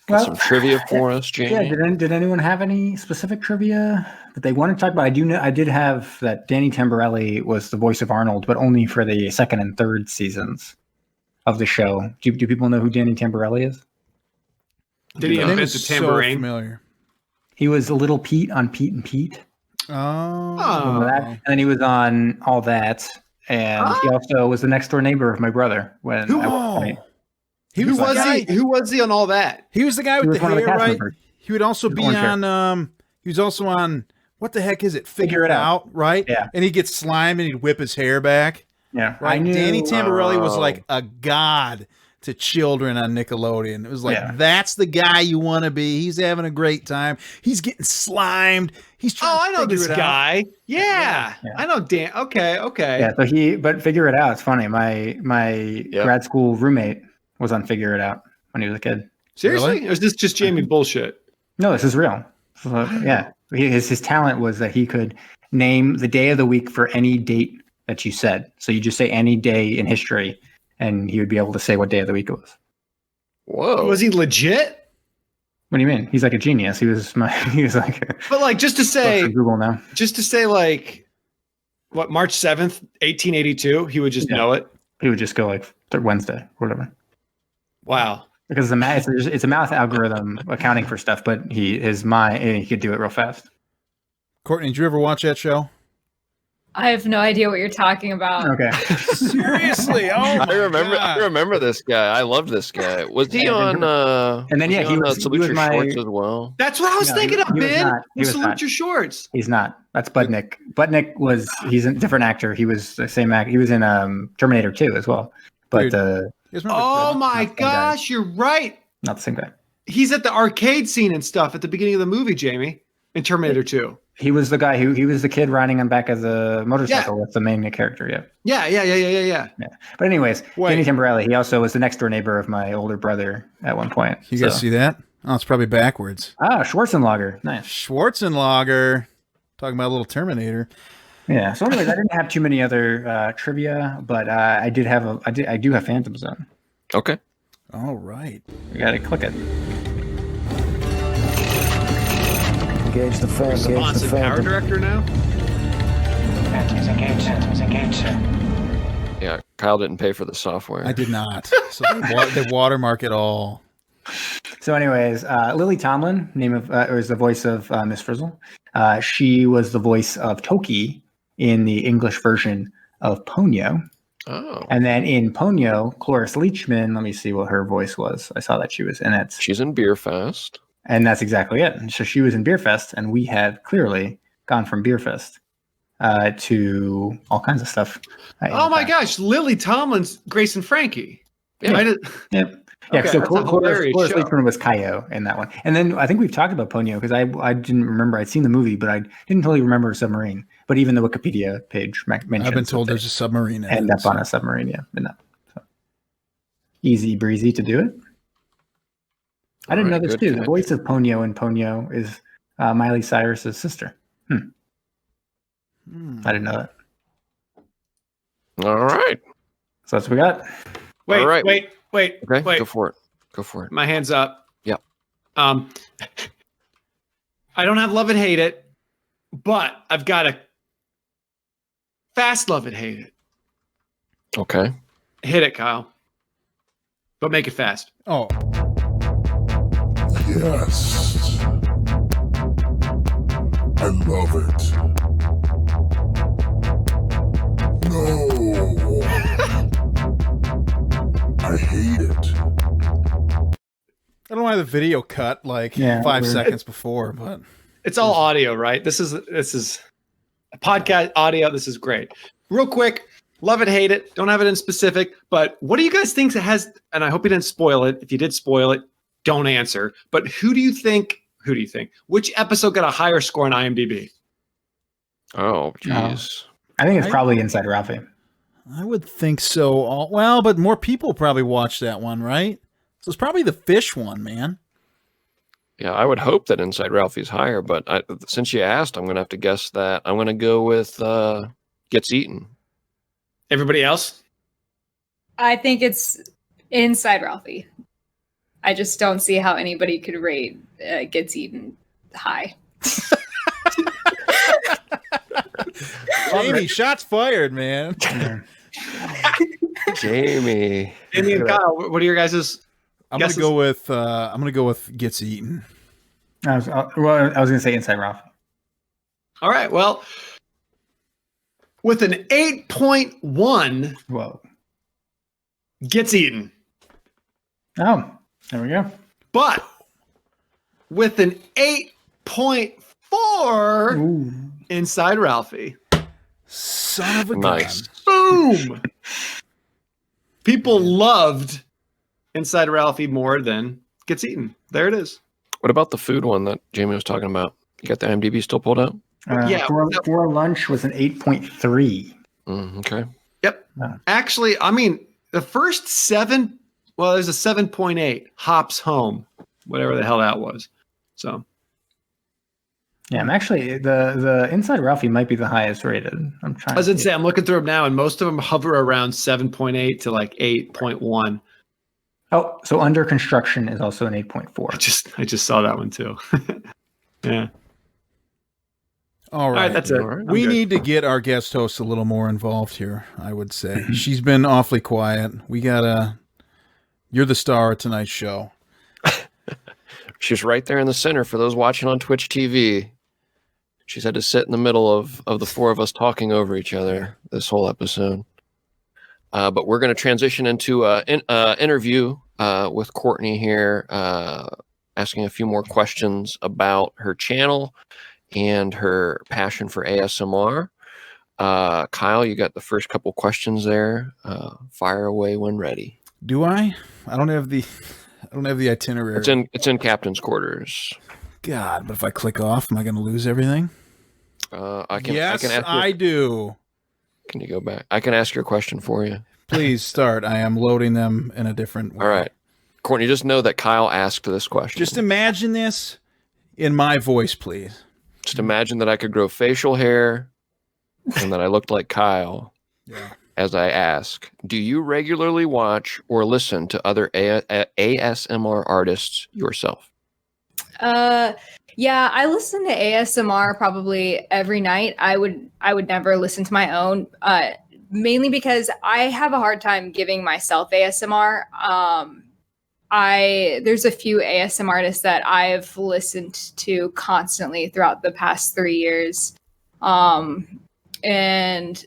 Got Well, some trivia for us, Jamie. Yeah. Did anyone have any specific trivia that they want to talk about? I did have that Danny Tamborelli was the voice of Arnold, but only for the second and third seasons of the show. Do people know who Danny Tamborelli is? Did he That name invent is the tambourine? so familiar. He was Little Pete on Pete and Pete. Remember that? And then he was on All That, and he also was the next door neighbor of my brother when Who I was 20. He Who was was the guy. he? Who was he on All That? He was the guy He with was the one of the hair, cast right? members. He would also be Orange hair. on. He was also on. What the heck is it? Figure It Out, right? Yeah. And he'd get slime and he'd whip his hair back. Yeah, Right. Danny Tamborelli was Oh. like a god to children on Nickelodeon. It was like, Yeah. that's the guy you want to be. He's having a great time. He's getting slimed. He's trying Oh, to I know figure this it out. guy. Yeah. Yeah. I know Dan. Okay. Yeah, but Figure It Out. It's funny. My Yep. grad school roommate was on Figure It Out when he was a kid. Seriously? Really? Or is this just Jamie bullshit? No, this is real. So, yeah, his talent was that he could name the day of the week for any date that you said. So you just say any day in history, and he would be able to say what day of the week it was. Whoa. Was he legit? What do you mean? He's like a genius. He was like But like just to say, Google now. like what, March 7th, 1882, he would just Yeah. know it. He would just go like Wednesday, or whatever. Wow. Because it's a math algorithm accounting for stuff, but he could do it real fast. Courtney, did you ever watch that show? I have no idea what you're talking about. Okay. Seriously? Oh, I remember. God. I remember this guy. I loved this guy. Was he Yeah, on? and then, was yeah, he on, was- Salute he was Your my- Shorts as well. That's what I was No, thinking of, he was Ben. not. He was Salute not. your shorts. He's not. That's Budnick. He's a different actor. He was the same actor. He was in Terminator 2 as well. But Dude. You guys remember Oh Good? my Not the same guy. gosh, you're right. not the same guy. He's at the arcade scene and stuff at the beginning of the movie, Jamie, in Terminator 2. He was the guy he was the kid riding on back of the motorcycle with the main character. Yeah. Yeah. But anyways, Wait. Danny Tamborelli, he also was the next door neighbor of my older brother at one point. You guys see that? Oh, it's probably backwards. Schwarzenegger. Nice. Schwarzenegger. Talking about a little Terminator. Yeah. So anyways, I didn't have too many other trivia, but I do have Phantom Zone. Okay. All right. You gotta click it. Engage the fan. Engage the Sponsored power fan. director now? Is engaged, sir. Yeah, Kyle didn't pay for the software. I did not. So they watermark it all. So, anyways, Lily Tomlin, is the voice of Miss Frizzle. She was the voice of Toki in the English version of Ponyo. Oh, And then in Ponyo, Cloris Leachman, let me see what her voice was. I saw that she was in it. she's in Beer Fest. And that's exactly it. So she was in Beer Fest, and we have clearly gone from Beer Fest to all kinds of stuff. Oh my gosh, Lily Tomlin's Grace and Frankie. Yeah. I did, Yep. Yeah, Okay, so that's a hilarious Cloris show. Leachman was Kaio in that one. And then I think we've talked about Ponyo because I didn't remember. I'd seen the movie, but I didn't totally remember Submarine. But even the Wikipedia page mentions I've been told that there's a submarine in they end it. up on a submarine, yeah. In that. So. Easy breezy to do it. I didn't know Alright, this good too. The catch. voice of Ponyo in Ponyo is Miley Cyrus's sister. Hmm. I didn't know that. All right. So that's what we got. wait, All right. wait. Okay. Go for it. Go for it. My hand's up. Yep. I don't have love and hate it, but I've got a fast love and hate it. Okay. Hit it, Kyle. But make it fast. Oh, Yes. I love it. No. I hate it. I don't know why the video cut like Yeah, 5 weird. seconds before, but It's all audio, right? This is a podcast audio. This is great. Real quick, love it, hate it. Don't have it in specific, but what do you guys think it has? And I hope you didn't spoil it. If you did spoil it, don't answer. But who do you think? Which episode got a higher score on IMDb? Oh, jeez. I think it's probably Inside Ralphie. I would think so. Well, but more people probably watched that one, right? So it's probably the fish one, man. Yeah, I would hope that Inside Ralphie's higher, but since you asked, I'm going to have to guess that. I'm going to go with Gets Eaten. Everybody else? I think it's Inside Ralphie. I just don't see how anybody could rate Gets Eaten high. Jamie, shots fired, man. Jamie. Amy and Kyle, what are your guys'? I'm Guesses? gonna go with Gets Eaten. I was going to say Inside Ralphie. All right. Well, with an 8.1, Whoa. Gets Eaten. Oh, there we go. But with an 8.4 Ooh. inside Ralphie. Son of a Nice. gun. Boom! People loved Inside Ralphie more than Gets Eaten. There it is. What about the food one that Jamie was talking about? You got the IMDb still pulled up? Yeah. For lunch was an 8.3. Okay. Yep. Actually, I mean, the first 7, well, there's a 7.8. Hops Home, whatever the hell that was. So, Yeah, I'm actually the Inside Ralphie might be the highest rated. I'm trying. as to I say, I'm looking through them now, and most of them hover around 7.8 to like 8.1. Oh, so Under Construction is also an 8.4. I just saw that one too. Yeah. All right. That's it. All right. We I'm good. need to get our guest host a little more involved here, I would say. She's been awfully quiet. You're the star of tonight's show. She's right there in the center for those watching on Twitch TV. She's had to sit in the middle of the four of us talking over each other this whole episode. But we're going to transition into an interview with Courtney here, asking a few more questions about her channel and her passion for ASMR. Kyle, you got the first couple questions there. Fire away when ready. Do I? I don't have the itinerary. It's in captain's quarters. God, but if I click off, am I going to lose everything? I can Yes, ask I do. Can you go back? I can ask your question for you. Please start. I am loading them in a different way. All right. Courtney, just know that Kyle asked this question. Just imagine this in my voice, please. Just imagine that I could grow facial hair and that I looked like Kyle Yeah. as I ask, do you regularly watch or listen to other ASMR artists yourself? Yeah, I listen to ASMR probably every night. I would never listen to my own, mainly because I have a hard time giving myself ASMR. There's a few ASMR artists that I've listened to constantly throughout the past 3 years. And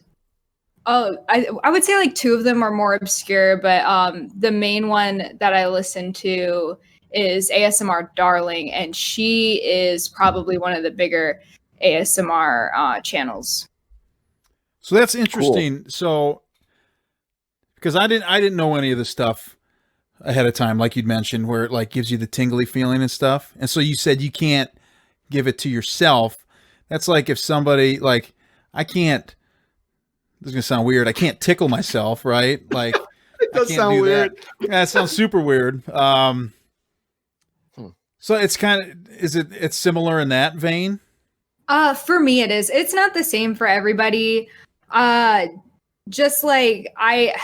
I would say like 2 of them are more obscure, but the main one that I listen to is ASMR Darling, and she is probably one of the bigger ASMR channels. So that's interesting. Cool. So, because I didn't know any of the stuff ahead of time, like you'd mentioned, where it like gives you the tingly feeling and stuff. And so you said you can't give it to yourself. That's like if somebody like I can't. This is gonna sound weird. I can't tickle myself, right? Like it does sound weird. That sounds super weird. So it's kind of it's similar in that vein? For me it is. It's not the same for everybody. Just like I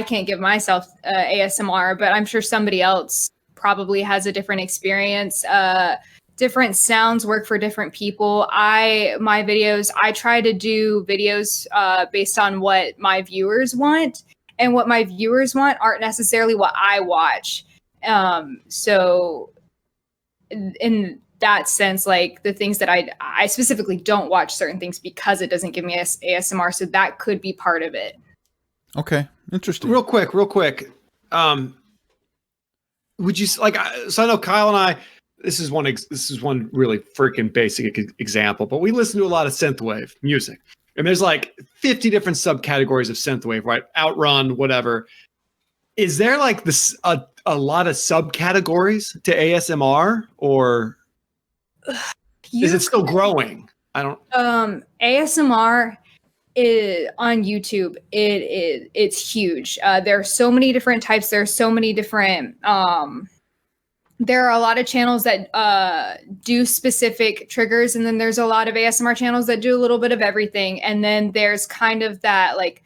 can't give myself ASMR, but I'm sure somebody else probably has a different experience. Different sounds work for different people. I try to do videos based on what my viewers want, and what my viewers want aren't necessarily what I watch. So in that sense, like the things that I specifically don't watch certain things because it doesn't give me ASMR, so that could be part of it. Okay, interesting. Real quick. Would you like? So I know Kyle and I. This is one really freaking basic example, but we listen to a lot of synthwave music, and there's like 50 different subcategories of synthwave, right? Outrun, whatever. Is there like this a lot of subcategories to ASMR, or is it still growing? I don't. ASMR is on YouTube. It's huge. There are so many different types. There are so many different. There are a lot of channels that do specific triggers, and then there's a lot of ASMR channels that do a little bit of everything. And then there's kind of that like.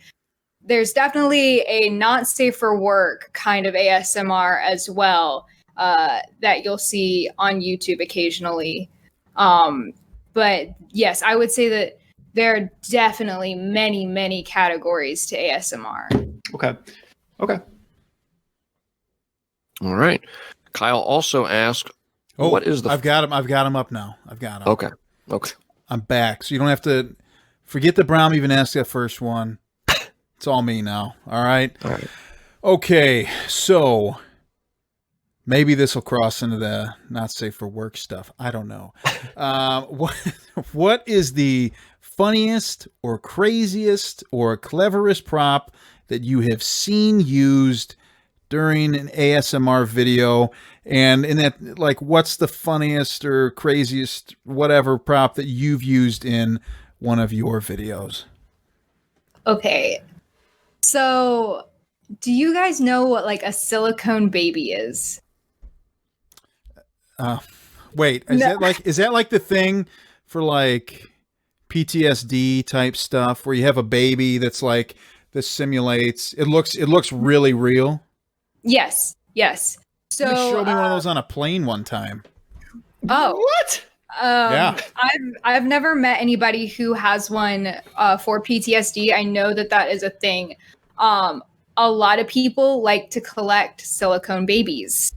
There's definitely a not safe for work kind of ASMR as well that you'll see on YouTube occasionally. But yes, I would say that there are definitely many, many categories to ASMR. Okay. All right. Kyle also asked, "What is the?" I've got him up now. I've got him. Okay. I'm back, so you don't have to forget that Brown even asked that first one. It's all me now. All right. All right. Okay. So Maybe this will cross into the not safe for work stuff. I don't know. What is the funniest or craziest or cleverest prop that you have seen used during an ASMR video? And in that, like, what's the funniest or craziest whatever prop that you've used in one of your videos? Okay. So, do you guys know what like a silicone baby is? Wait, is that like the thing for like PTSD type stuff where you have a baby that's like this simulates it looks really real? Yes. Yes. So Somebody showed me one of those on a plane one time. Oh. What? Yeah. I've never met anybody who has one for PTSD. I know that is a thing. A lot of people like to collect silicone babies.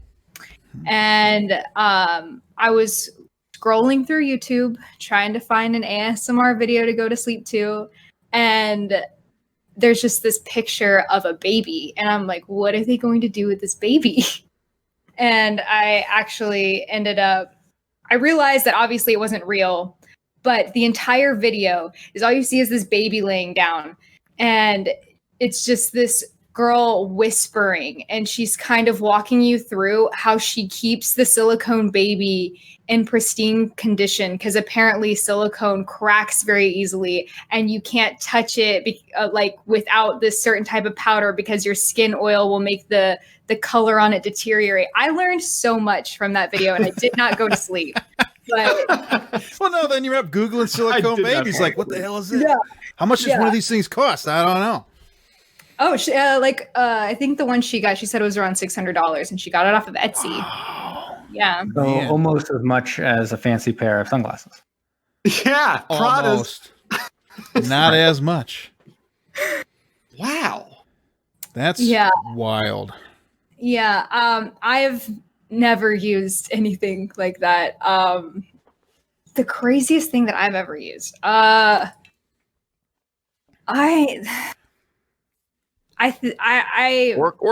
And I was scrolling through YouTube trying to find an ASMR video to go to sleep to, and there's just this picture of a baby, and I'm like, what are they going to do with this baby? And I actually I realized that obviously it wasn't real, but the entire video is all you see is this baby laying down, and it's just this girl whispering, and she's kind of walking you through how she keeps the silicone baby in pristine condition, because apparently silicone cracks very easily and you can't touch it like without this certain type of powder, because your skin oil will make the color on it deteriorate. I learned so much from that video, and I did not go to sleep. But Well, no, then you're up Googling silicone babies. Like, what the hell is it? Yeah. How much does one of these things cost? I don't know. oh, I think the one she said it was around $600, and she got it off of Etsy. Yeah. So Man. almost as much as a fancy pair of sunglasses. Yeah, Prada's. Almost. Not as much. Wow. That's wild. Yeah. I've never used anything like that. The craziest thing that I've ever used. Or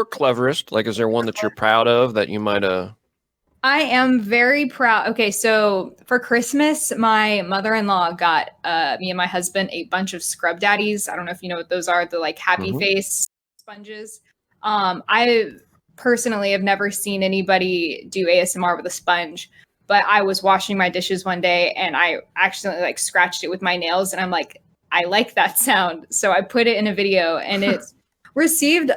cleverest? Like, is there one that you're proud of that you might I am very proud. Okay, so for Christmas, my mother-in-law got me and my husband a bunch of Scrub Daddies. I don't know if you know what those are. The like happy face sponges. I personally have never seen anybody do ASMR with a sponge, but I was washing my dishes one day and I accidentally like scratched it with my nails, and I'm like, I like that sound. So I put it in a video, and it's received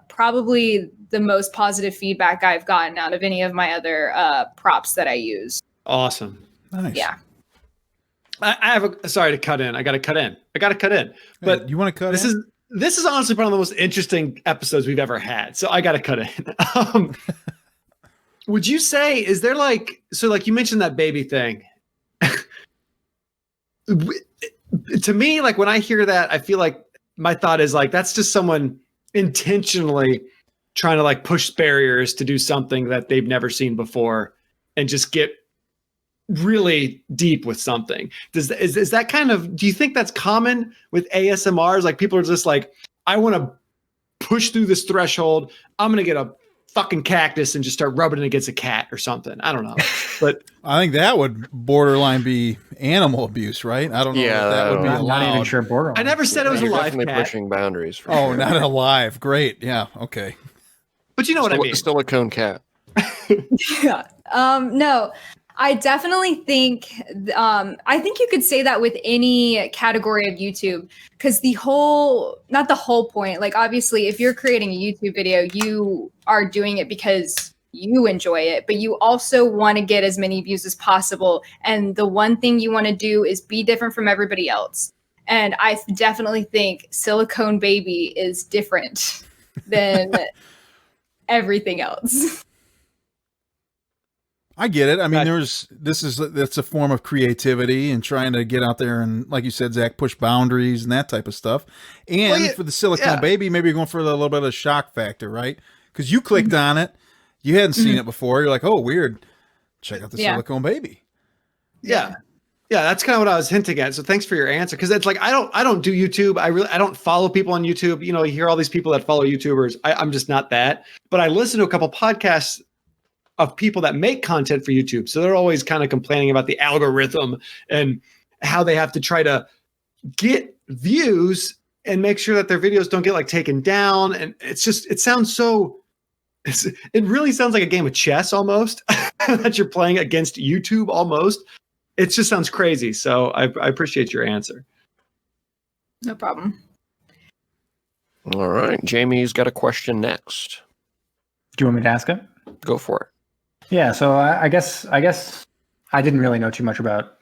probably the most positive feedback I've gotten out of any of my other props that I use. Awesome. Nice. Yeah. I have sorry to cut in. I got to cut in. But Hey, you want to cut this in? this is honestly one of the most interesting episodes we've ever had. So I got to cut in. Would you say, is there like you mentioned that baby thing? To me, like when I hear that, I feel like my thought is like, that's just someone intentionally trying to like push barriers to do something that they've never seen before and just get really deep with something. Is that kind of, do you think that's common with ASMRs? Like people are just like, I want to push through this threshold. I'm going to get a fucking cactus and just start rubbing it against a cat or something. I don't know. But I think that would borderline be animal abuse, right? I don't know. Yeah, if that would be I'm not even allowed. sure borderline. I never said it was a You're live definitely cat. pushing boundaries. For Oh, sure. not alive. Great. Yeah. Okay. But you know what I mean? Silicone cat. Yeah. No, I definitely think, I think you could say that with any category of YouTube, because not the whole point, like obviously if you're creating a YouTube video, you are doing it because you enjoy it, but you also want to get as many views as possible. And the one thing you want to do is be different from everybody else. And I definitely think Silicone Baby is different than everything else. I get it. I mean, that's a form of creativity and trying to get out there and, like you said, Zach, push boundaries and that type of stuff. And for the Silicone Baby, maybe you're going for a little bit of shock factor, right? Because you clicked on it, you hadn't seen it before. You're like, oh, weird. Check out the Silicone Baby. Yeah. Yeah, that's kind of what I was hinting at. So thanks for your answer. Cause it's like, I don't do YouTube. I don't follow people on YouTube. You know, you hear all these people that follow YouTubers. I'm just not that, but I listen to a couple podcasts of people that make content for YouTube. So they're always kind of complaining about the algorithm and how they have to try to get views and make sure that their videos don't get like taken down. And it's just, it sounds so, it really sounds like a game of chess almost that you're playing against YouTube almost. It just sounds crazy. So I appreciate your answer. No problem. All right. Jamie's got a question next. Do you want me to ask it? Go for it. Yeah, so I guess I didn't really know too much about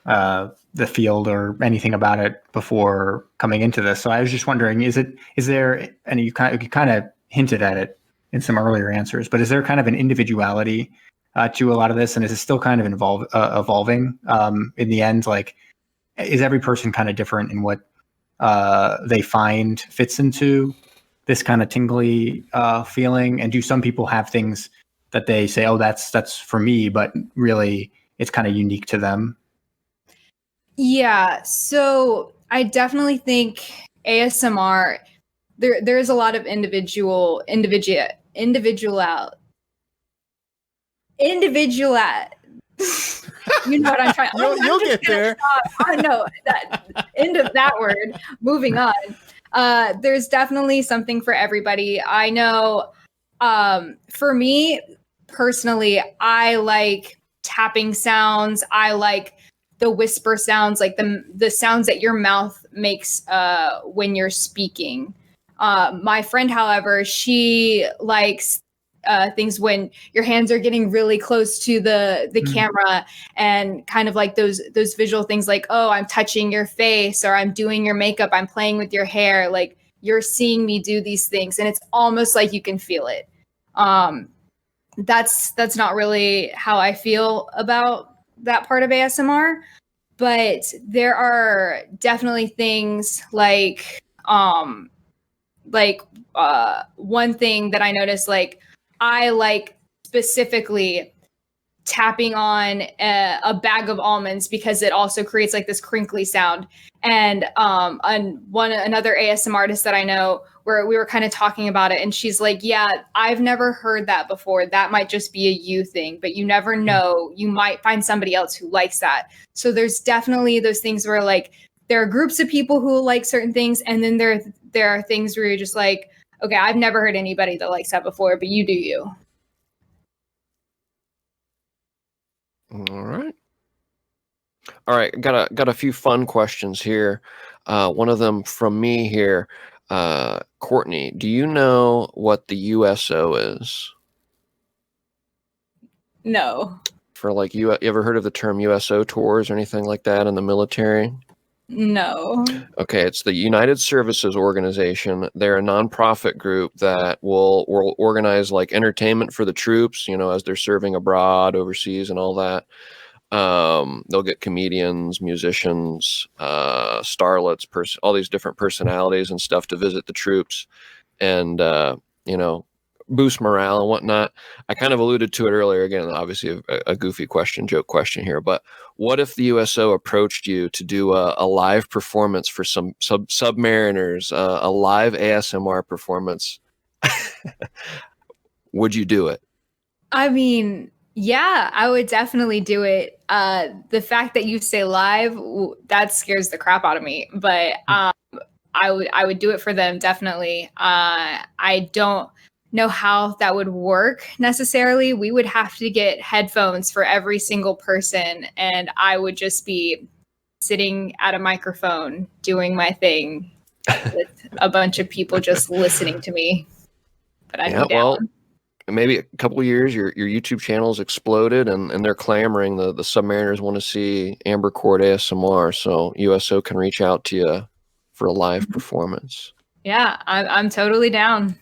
the field or anything about it before coming into this. So I was just wondering, is there, and you kind of hinted at it in some earlier answers, but is there kind of an individuality to a lot of this, and is it still kind of evolving in the end? Like, is every person kind of different in what they find fits into this kind of tingly feeling? And do some people have things that they say, oh, that's for me, but really it's kind of unique to them? Yeah, so I definitely think ASMR, there's a lot of individual you know what I'm trying. You'll get there. I know that end of that word. Moving on. There's definitely something for everybody. I know. For me personally, I like tapping sounds. I like the whisper sounds, like the sounds that your mouth makes when you're speaking. My friend, however, she likes things when your hands are getting really close to the camera, and kind of like those visual things, like, oh, I'm touching your face, or I'm doing your makeup, I'm playing with your hair, like you're seeing me do these things, and it's almost like you can feel it. That's not really how I feel about that part of ASMR, but there are definitely things like one thing that I noticed, like I like specifically tapping on a bag of almonds because it also creates like this crinkly sound. And another ASMR artist that I know, where we were kind of talking about it, and she's like, yeah, I've never heard that before. That might just be a you thing, but you never know. You might find somebody else who likes that. So there's definitely those things where like there are groups of people who like certain things, and then there are things where you're just like, okay, I've never heard anybody that likes that before, but you do you. All right. Got a few fun questions here. One of them from me here. Courtney, do you know what the USO is? No. For like, you ever heard of the term USO tours or anything like that in the military? No. Okay, it's the United Services Organization. They're a nonprofit group that will organize like entertainment for the troops, you know, as they're serving abroad, overseas, and all that. They'll get comedians, musicians, starlets, all these different personalities and stuff to visit the troops and, you know, boost morale and whatnot. I kind of alluded to it earlier. Again, obviously a goofy question, joke question here, but what if the USO approached you to do a live performance for some submariners, a live ASMR performance? Would you do it? I mean, yeah, I would definitely do it. The fact that you say live, that scares the crap out of me, but I would do it for them, definitely. I don't know how that would work necessarily. We would have to get headphones for every single person, and I would just be sitting at a microphone doing my thing with a bunch of people just listening to me. But I'd be down. Well, maybe a couple of years, your YouTube channel's exploded, and they're clamoring. The submariners want to see Amber Court ASMR, so USO can reach out to you for a live performance. Yeah, I'm totally down.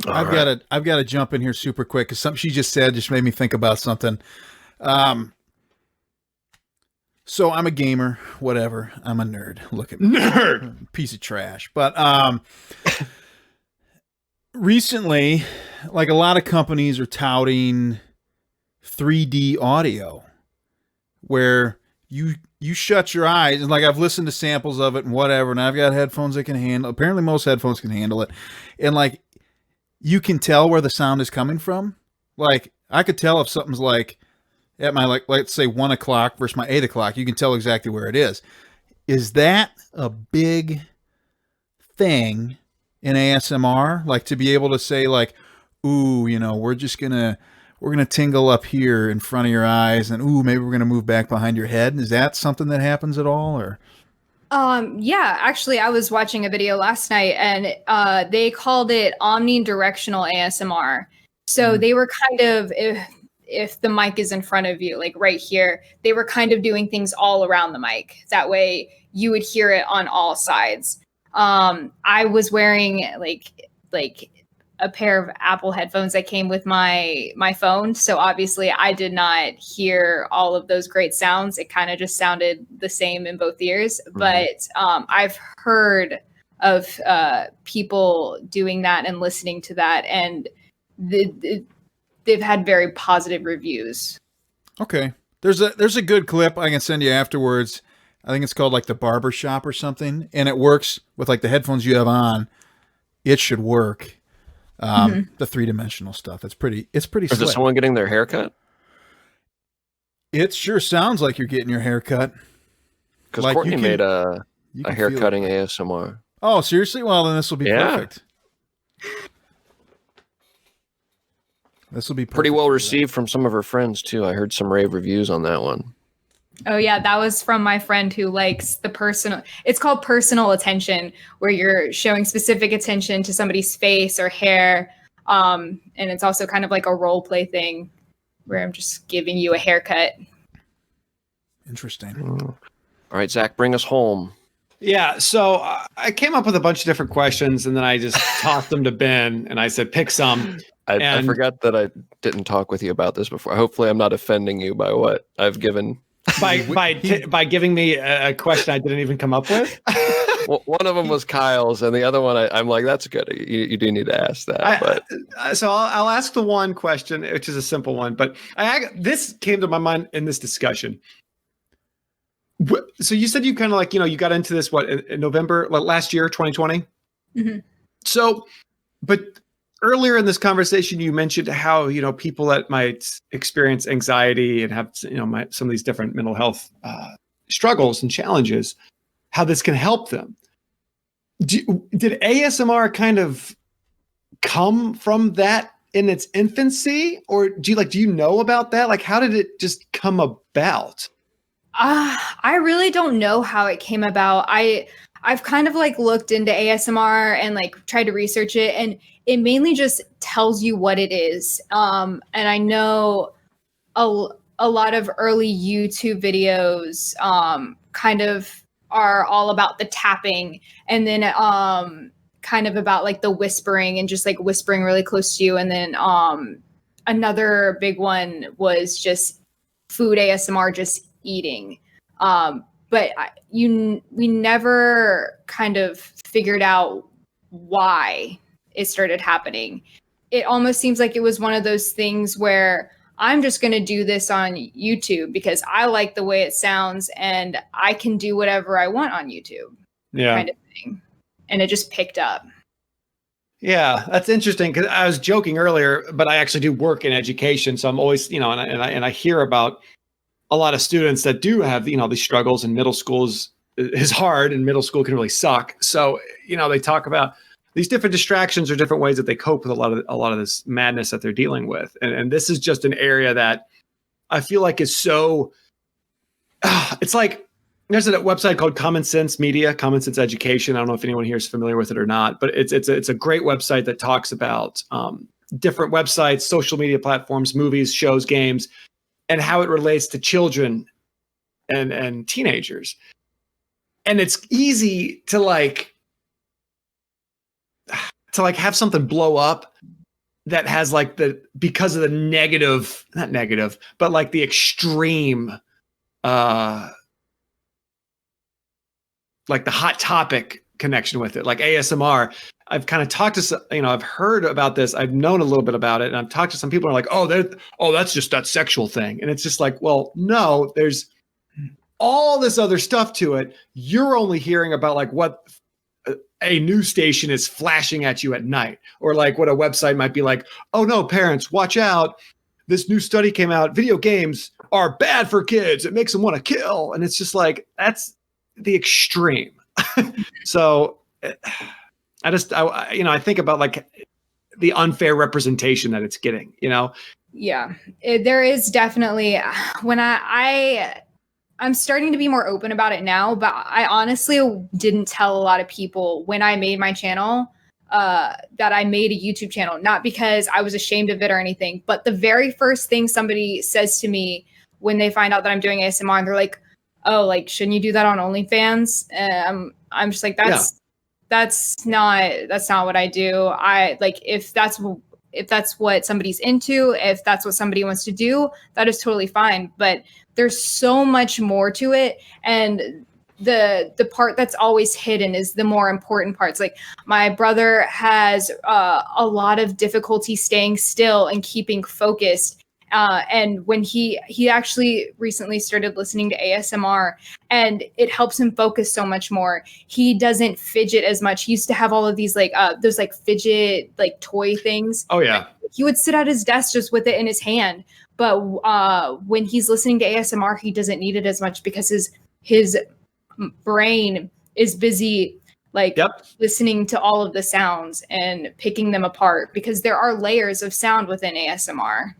I've got to jump in here super quick because something she just said just made me think about something. So I'm a gamer, whatever. I'm a nerd. Look at me. Nerd. Piece of trash. But recently, like a lot of companies are touting 3D audio where you shut your eyes, and like I've listened to samples of it and whatever, and I've got headphones that can handle, apparently most headphones can handle it. And like you can tell where the sound is coming from. Like I could tell if something's like at my like let's say 1 o'clock versus my 8 o'clock. You can tell exactly where it is. Is that a big thing in ASMR? Like to be able to say like, ooh, you know, we're gonna tingle up here in front of your eyes, and ooh, maybe we're gonna move back behind your head. Is that something that happens at all, or? Yeah, actually, I was watching a video last night, and they called it omnidirectional ASMR. So they were kind of, if the mic is in front of you, like right here, they were kind of doing things all around the mic. That way, you would hear it on all sides. I was wearing like a pair of Apple headphones that came with my phone. So obviously I did not hear all of those great sounds. It kind of just sounded the same in both ears. Mm-hmm. But I've heard of people doing that and listening to that, and they've had very positive reviews. Okay. There's a good clip I can send you afterwards. I think it's called like the barber shop or something, and it works with like the headphones you have on. It should work. The 3-dimensional stuff. It's pretty slick. Is it someone getting their hair cut? It sure sounds like you're getting your hair cut. Because like Courtney made a hair cutting ASMR. Oh, seriously? Well, then this will be perfect. This will be perfect. Pretty well received from some of her friends too. I heard some rave reviews on that one. Oh yeah, that was from my friend who likes the personal. It's called personal attention, where you're showing specific attention to somebody's face or hair, and it's also kind of like a role play thing, where I'm just giving you a haircut. Interesting. All right, Zach, bring us home. Yeah, so I came up with a bunch of different questions, and then I just tossed them to Ben, and I said, pick some. I forgot that I didn't talk with you about this before. Hopefully, I'm not offending you by what I've given. By giving me a question I didn't even come up with. Well, one of them was Kyle's, and the other one I'm like, that's good. You do need to ask that. So I'll ask the one question, which is a simple one. But this came to my mind in this discussion. So you said you kind of like, you got into this in November last year, 2020. Mm-hmm. So, but earlier in this conversation, you mentioned how, people that might experience anxiety and have, some of these different mental health struggles and challenges, how this can help them. Did ASMR kind of come from that in its infancy, or do you know about that? Like, how did it just come about? I really don't know how it came about. I've kind of like looked into ASMR and like tried to research it, and it mainly just tells you what it is. And I know a lot of early YouTube videos kind of are all about the tapping, and then kind of about like the whispering and just like whispering really close to you. And then another big one was just food ASMR, just eating. But we never kind of figured out why it started happening. It almost seems like it was one of those things where I'm just going to do this on YouTube because I like the way it sounds and I can do whatever I want on YouTube. Yeah. Kind of thing. And it just picked up. Yeah, that's interesting because I was joking earlier, but I actually do work in education. So I'm always, and I hear about a lot of students that do have, these struggles, and middle school is hard, and middle school can really suck. So, they talk about these different distractions or different ways that they cope with a lot of this madness that they're dealing with. And this is just an area that I feel like is so, it's like, there's a website called Common Sense Media, Common Sense Education. I don't know if anyone here is familiar with it or not, but it's a great website that talks about different websites, social media platforms, movies, shows, games, and how it relates to children and teenagers. And it's easy to have something blow up that has because of the negative, not negative, but like the extreme, like the hot topic connection with it, like ASMR. I've kind of talked to, I've heard about this. I've known a little bit about it, and I've talked to some people who are like, that's just that sexual thing. And it's just like, well, no, there's all this other stuff to it. You're only hearing about like what a news station is flashing at you at night, or like what a website might be like, oh no, parents, watch out. This new study came out. Video games are bad for kids. It makes them want to kill. And it's just like, that's the extreme. So I think about like the unfair representation that it's getting, Yeah, there is definitely when I'm starting to be more open about it now, but I honestly didn't tell a lot of people when I made my channel that I made a YouTube channel, not because I was ashamed of it or anything, but the very first thing somebody says to me when they find out that I'm doing ASMR, and they're like, oh, like, shouldn't you do that on OnlyFans? I'm just like, that's not what I do. I like, if that's what somebody's into, if that's what somebody wants to do, that is totally fine. But there's so much more to it. And the part that's always hidden is the more important parts. Like my brother has a lot of difficulty staying still and keeping focused. And when he actually recently started listening to ASMR, and it helps him focus so much more. He doesn't fidget as much. He used to have all of these like those like fidget like toy things. Oh yeah. He would sit at his desk just with it in his hand. But when he's listening to ASMR, he doesn't need it as much because his brain is busy listening to all of the sounds and picking them apart, because there are layers of sound within ASMR.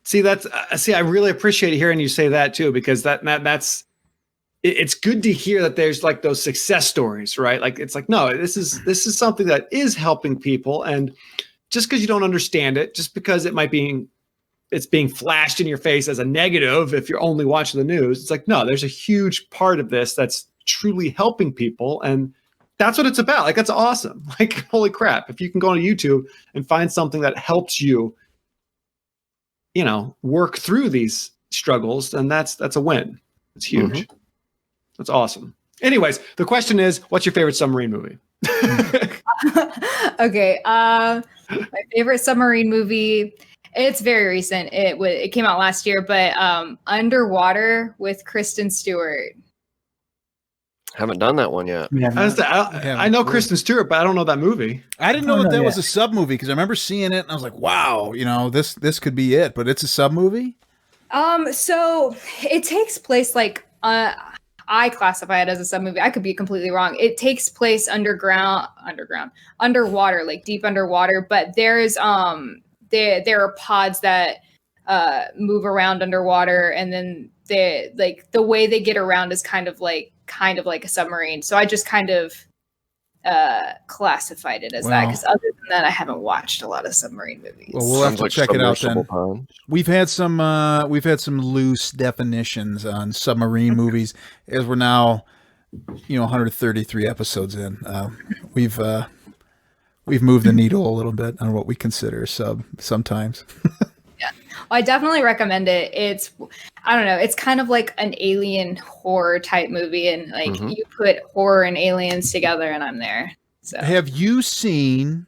See, I really appreciate hearing you say that too, because that's it's good to hear that there's like those success stories, right? Like it's like, no, this is something that is helping people, and just because you don't understand it, just because it's being flashed in your face as a negative if you're only watching the news, it's like, no, there's a huge part of this that's truly helping people, and that's what it's about. Like that's awesome. Like holy crap, if you can go on YouTube and find something that helps you work through these struggles, and that's a win. It's huge. Mm-hmm. That's awesome. Anyways, the question is, what's your favorite submarine movie? Okay. My favorite submarine movie, it's very recent. It came out last year, but Underwater with Kristen Stewart. Haven't done that one yet. I know Kristen Stewart, but I don't know that movie. I didn't know that was a sub movie, because I remember seeing it and I was like, wow, this could be it, but it's a sub movie. So it takes place like I classify it as a sub movie. I could be completely wrong. It takes place underwater, like deep underwater. But there's there are pods that move around underwater, and then the way they get around is kind of like a submarine. So I just kind of classified it as that, because other than that, I haven't watched a lot of submarine movies. Well, we'll have to check it out then. We've had some loose definitions on submarine movies, as we're now 133 episodes in. We've moved the needle a little bit on what we consider a sub sometimes. Yeah, well, I definitely recommend it. I don't know, it's kind of like an alien horror type movie, and like you put horror and aliens together, and I'm there. So have you seen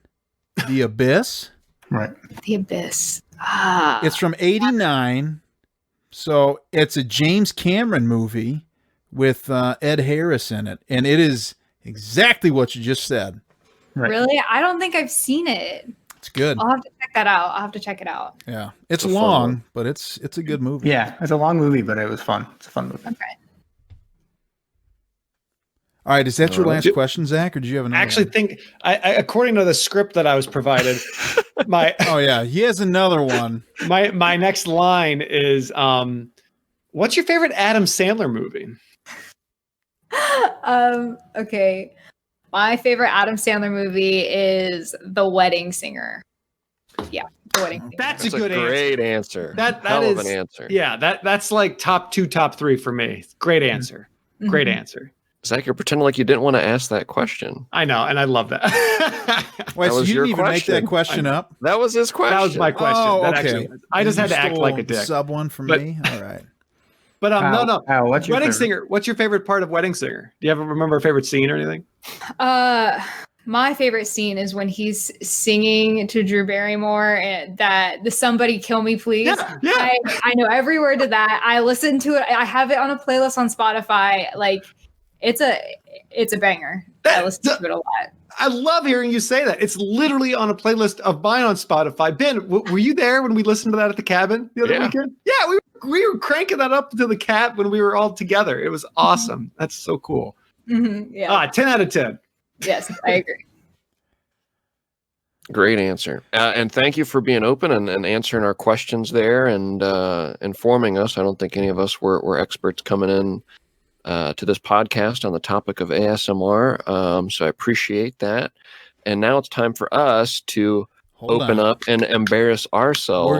The Abyss? Right. The Abyss. It's from '89, so it's a James Cameron movie with Ed Harris in it, and it is exactly what you just said. Right. Really? I don't think I've seen it. It's good. I'll have to check that out. I'll have to check it out. Yeah, it's long, but it's a good movie. Yeah, it's a long movie, but it was fun. It's a fun movie. Okay. All right, is that your last question, Zach, or do you have another? I actually think, according to the script that I was provided, he has another one. My next line is, what's your favorite Adam Sandler movie? Okay. My favorite Adam Sandler movie is The Wedding Singer. Yeah, The Wedding Singer. That's a good great answer. That Hell is of an answer. Yeah, that's like top 2, top 3 for me. Great answer. Mm-hmm. Great answer. Zach, you're pretending like you didn't want to ask that question. I know, and I love that. Wait, That so was you your didn't even make that question. question up? That was his question. That was my question. Oh, That okay. actually, I just had to act like a The dick. sub one from me. All right. But no. What's your Wedding favorite? Singer. What's your favorite part of Wedding Singer? Do you ever remember a favorite scene or anything? My favorite scene is when he's singing to Drew Barrymore and that the "Somebody Kill Me Please." Yeah. I know every word to that. I listen to it. I have it on a playlist on Spotify. Like it's a banger. I listen to it a lot. I love hearing you say that. It's literally on a playlist of mine on Spotify. Ben, were you there when we listened to that at the cabin the other weekend? Yeah, we were cranking that up to the cab when we were all together. It was awesome. That's so cool. Yeah. 10 out of 10. Yes, I agree. Great answer. And thank you for being open and answering our questions there and informing us. I don't think any of us were experts coming in to this podcast on the topic of ASMR. So I appreciate that. And now it's time for us to open up and embarrass ourselves.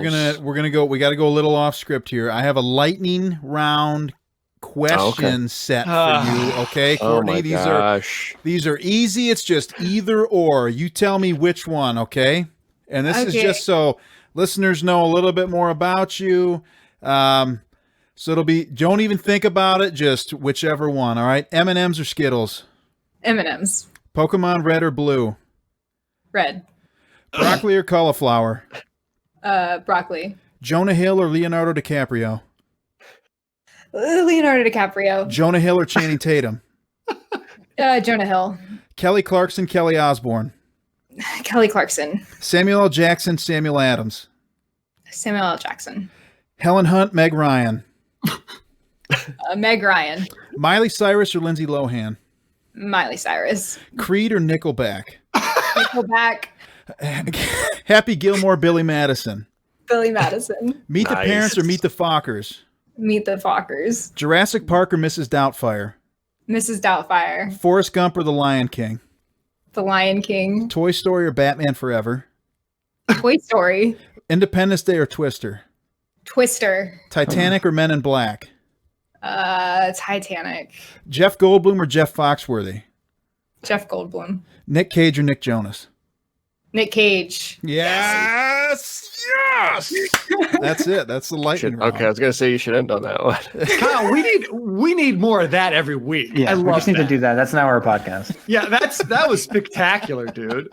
We're gonna go. We got to go a little off script here. I have a lightning round question set for you. Okay, Courtney. Oh my gosh. These are easy. It's just either or. You tell me which one. Okay. And this is just so listeners know a little bit more about you. So it'll be, don't even think about it, just whichever one, all right? M&M's or Skittles? M&M's. Pokemon red or blue? Red. Broccoli or cauliflower? Broccoli. Jonah Hill or Leonardo DiCaprio? Leonardo DiCaprio. Jonah Hill or Channing Tatum? Jonah Hill. Kelly Clarkson, Kelly Osbourne? Kelly Clarkson. Samuel L. Jackson, Samuel Adams? Samuel L. Jackson. Helen Hunt, Meg Ryan? Meg Ryan. Miley Cyrus or Lindsay Lohan? Miley Cyrus. Creed or Nickelback? Nickelback. Happy Gilmore, Billy Madison? Billy Madison. Meet the Parents or Meet the Fockers? Meet the Fockers. Jurassic Park or Mrs. Doubtfire? Mrs. Doubtfire. Forrest Gump or The Lion King? The Lion King. Toy Story or Batman Forever? Toy Story. Independence Day or Twister? Twister. Titanic or Men in Black? Titanic. Jeff Goldblum or Jeff Foxworthy? Jeff Goldblum. Nick Cage or Nick Jonas? Nick Cage. Yes! Yes! That's it. That's the lightning round. Okay, I was going to say you should end on that one. Kyle, we need more of that every week. Yeah, we just need to do that. That's now our podcast. Yeah, that was spectacular, dude.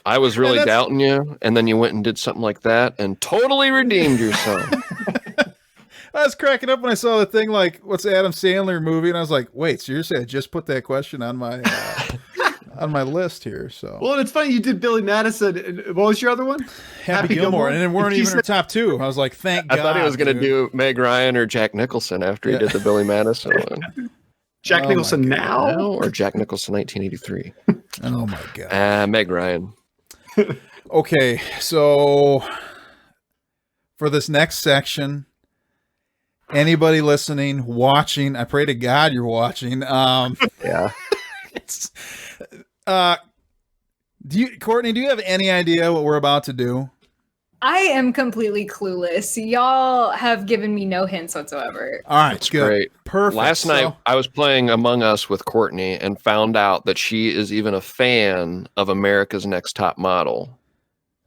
I was really doubting you, and then you went and did something like that and totally redeemed yourself. I was cracking up when I saw the thing like, what's the Adam Sandler movie? And I was like, wait, seriously, I just put that question on my on my list here. So well, it's funny you did Billy Madison. What was your other one? Happy Gilmore. And it weren't even in the top two. I was like, thank God. I thought he was going to do Meg Ryan or Jack Nicholson after he did the Billy Madison one. Jack Nicholson now? Or Jack Nicholson 1983. Oh my God. Meg Ryan. Okay, so for this next section, anybody listening, watching, I pray to God you're watching. Yeah. Courtney, do you have any idea what we're about to do? I am completely clueless. Y'all have given me no hints whatsoever. All right, That's good. great. Perfect. Last night, I was playing Among Us with Courtney and found out that she is even a fan of America's Next Top Model.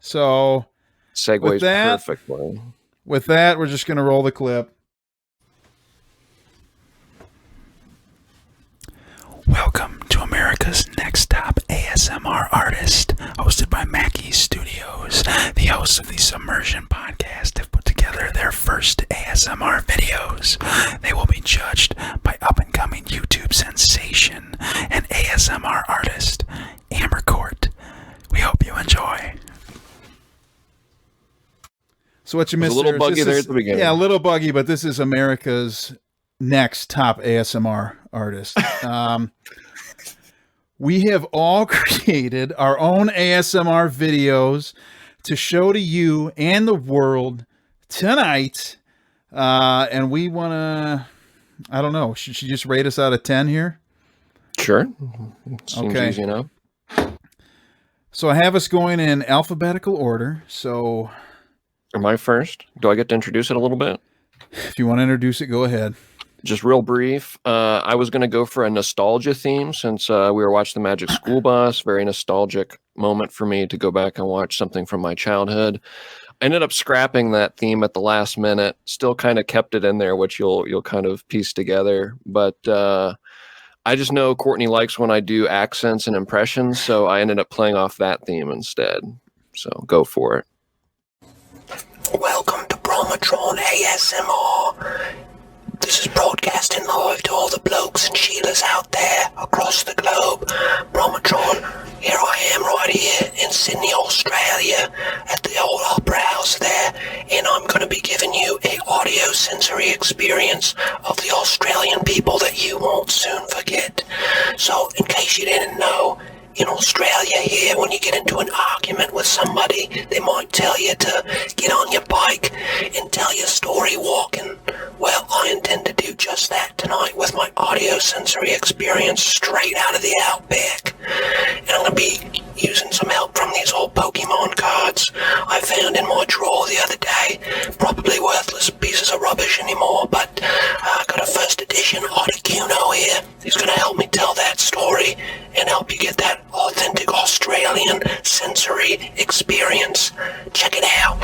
So, segues perfectly. With that, we're just going to roll the clip. Welcome to America's Next Top ASMR Artist, hosted by Mackie Studios. The hosts of the Submersion podcast have put together their first ASMR videos. They will be judged by up-and-coming YouTube sensation and ASMR artist, Amber Court. We hope you enjoy. So what you missed a little buggy there at the beginning. Yeah, a little buggy, but this is America's next top ASMR artist. We have all created our own ASMR videos to show to you and the world tonight. And we want to, I don't know, should she just rate us out of 10 here? Sure. Seems easy enough. So I have us going in alphabetical order. So am I first? Do I get to introduce it a little bit? If you want to introduce it, go ahead. Just real brief. I was going to go for a nostalgia theme since we were watching the Magic School Bus. Very nostalgic moment for me to go back and watch something from my childhood. I ended up scrapping that theme at the last minute. Still kind of kept it in there, which you'll kind of piece together. But I just know Courtney likes when I do accents and impressions, so I ended up playing off that theme instead. So go for it. Welcome to Bromatron ASMR. This is broadcasting live to all the blokes and Sheilas out there across the globe. Bromatron, here I am right here in Sydney, Australia, at the old Opera House there, and I'm going to be giving you a audio sensory experience of the Australian people that you won't soon forget. So, in case you didn't know, in Australia here, when you get into an argument with somebody, they might tell you to get on your bike and tell your story walking. Well, I intend to do just that tonight with my audio sensory experience straight out of the outback. And I'm going to be using some help from these old Pokemon cards I found in my drawer the other day. Probably worthless pieces of rubbish anymore, but I got a first edition Articuno here. He's going to help me tell that story and help you get that authentic Australian sensory experience. Check it out.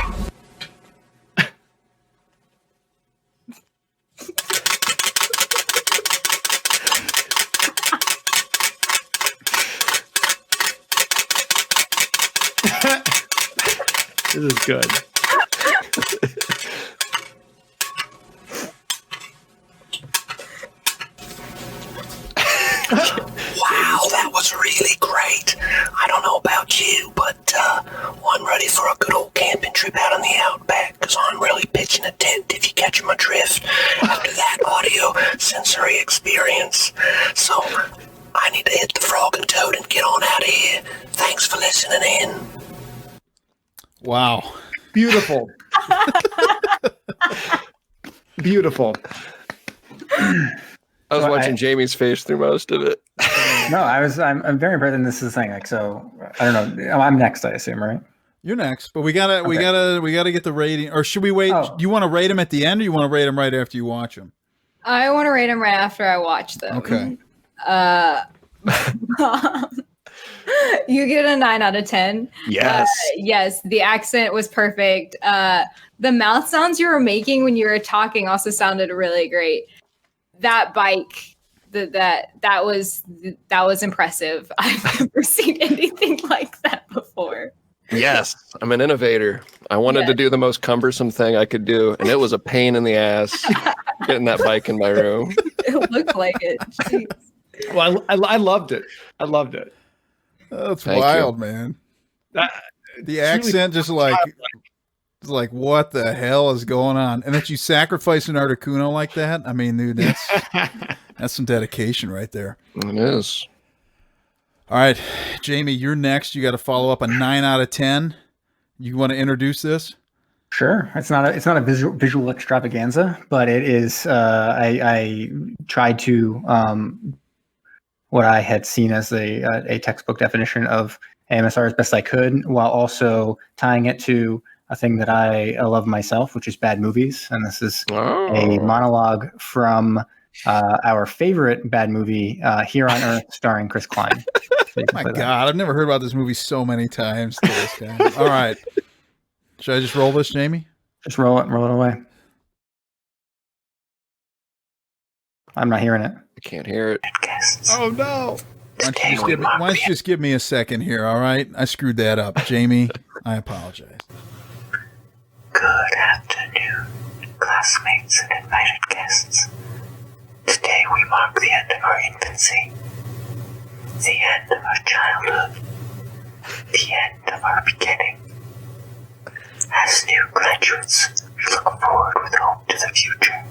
This is good. Wow, that was really great. I don't know about you, but I'm ready for a good old camping trip out in the outback, because I'm really pitching a tent, if you catch my drift, after that audio sensory experience. So I need to hit the frog and toad and get on out of here. Thanks for listening in. Wow. Beautiful. Beautiful. I was watching Jamie's face through most of it. No, I'm very impressed. And this is the thing. Like, so I don't know. I'm next, I assume, right? You're next, but we gotta get the rating. Or should we wait? Oh. Do you want to rate them at the end, or you want to rate them right after you watch them? I want to rate them right after I watch them. Okay. You get a 9 out of 10. Yes. Yes, the accent was perfect. The mouth sounds you were making when you were talking also sounded really great. That bike, that was impressive. I've never seen anything like that before. Yes, I'm an innovator. I wanted to do the most cumbersome thing I could do, and it was a pain in the ass getting that bike in my room. It looked like it. Jeez. Well, I loved it. I loved it. That's Thank wild, you. man. That- The accent, just like, it's like, what the hell is going on? And that you sacrifice an Articuno like that? I mean, dude, that's some dedication right there. It is. All right, Jamie, you're next. You got to follow up a 9 out of 10. You want to introduce this? Sure. It's not a visual extravaganza, but it is. I tried to what I had seen as a textbook definition of AMSR as best I could, while also tying it to a thing that I love myself, which is bad movies. And this is a monologue from our favorite bad movie, Here on Earth, starring Chris Klein. So My God, I've never heard about this movie so many times. To this guy. All right. Should I just roll this, Jamie? Just roll it away. I'm not hearing it. I can't hear it. Oh, no. Why don't you just give me a second here, all right? I screwed that up. Jamie, I apologize. Good afternoon, classmates and invited guests. Today we mark the end of our infancy, the end of our childhood, the end of our beginning. As new graduates, we look forward with hope to the future.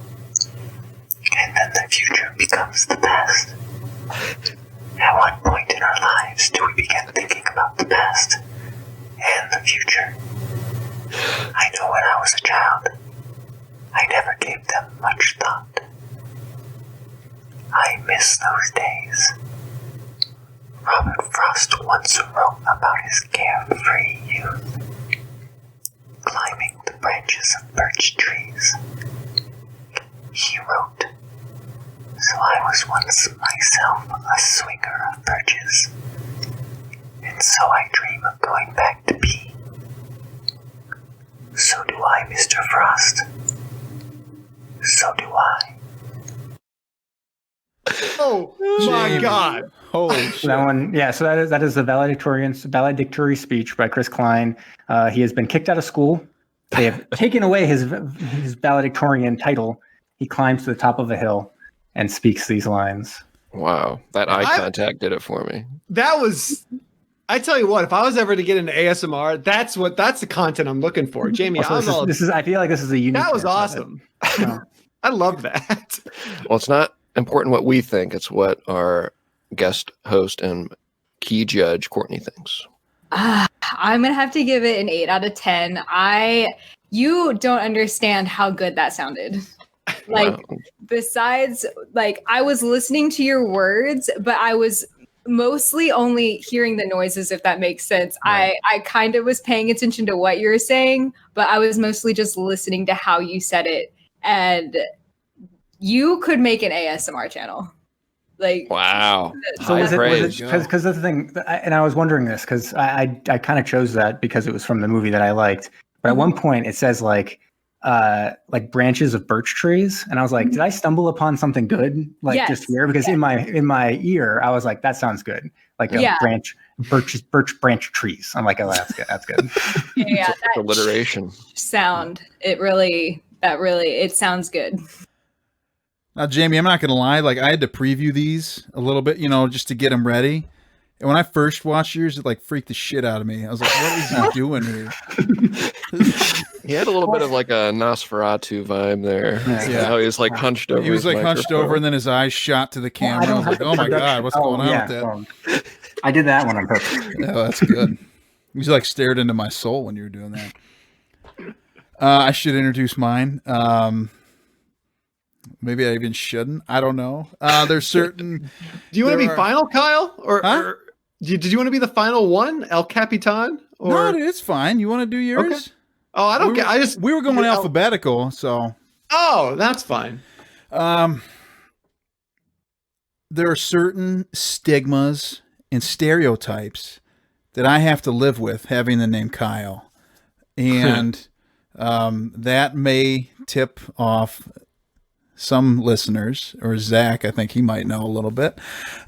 And then the future becomes the past. At what point in our lives do we begin thinking about the past and the future? I know when I was a child, I never gave them much thought. I miss those days. Robert Frost once wrote about his carefree youth, climbing the branches of birch trees. He wrote, "So I was once myself a swinger of birches, and so I dream of going back to be. So do I, Mr. Frost. So do I." Oh my Jamie. God. Holy So shit. that one, yeah. So that is the valedictory speech by Chris Klein. He has been kicked out of school. They have taken away his valedictorian title, he climbs to the top of a hill and speaks these lines. Wow, that eye contact did it for me. That was. I tell you what, if I was ever to get into ASMR, that's the content I'm looking for. Jamie, Also, this is I feel like this is a unique. That was awesome. I love that. Well, it's not important what we think; it's what our guest host and key judge Courtney thinks. I'm gonna have to give it an 8 out of 10. You don't understand how good that sounded. Like, Wow. besides, like, I was listening to your words, but I was mostly only hearing the noises, if that makes sense. Right. I kind of was paying attention to what you were saying, but I was mostly just listening to how you said it. And you could make an ASMR channel. Like, Wow. So High was it praise. because that's the thing, and I was wondering this because I kind of chose that because it was from the movie that I liked. But at one point it says like branches of birch trees, and I was like, did I stumble upon something good just here? Because in my ear I was like, that sounds good, like a birch branch trees. I'm like, oh, that's good, that's good. yeah, It's that alliteration. sound. It sounds good. Now, Jamie, I'm not going to lie. Like, I had to preview these a little bit, just to get them ready. And when I first watched yours, it like freaked the shit out of me. I was like, what is he doing here? He had a little bit of like a Nosferatu vibe there. Yeah. How he was like hunched over. He was his like hunched microphone. over, and then his eyes shot to the camera. I was like, oh my God, what's going on with that? I did that one on purpose. Yeah, that's good. He like stared into my soul when you were doing that. I should introduce mine. Maybe I even shouldn't. I don't know. There's certain. Do you want to be final, Kyle? Huh? Did you want to be the final one, El Capitan? Or No, dude, it's fine. You want to do yours? Okay. Oh, I don't care. We were going alphabetical, so. Oh, that's fine. There are certain stigmas and stereotypes that I have to live with having the name Kyle, and that may tip off some listeners, or Zach. I think he might know a little bit.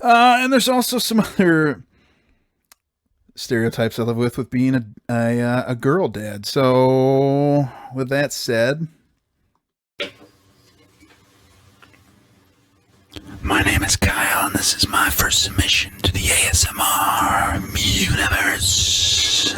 And there's also some other stereotypes I live with being a girl dad. So with that said, my name is Kyle, and this is my first submission to the ASMR universe.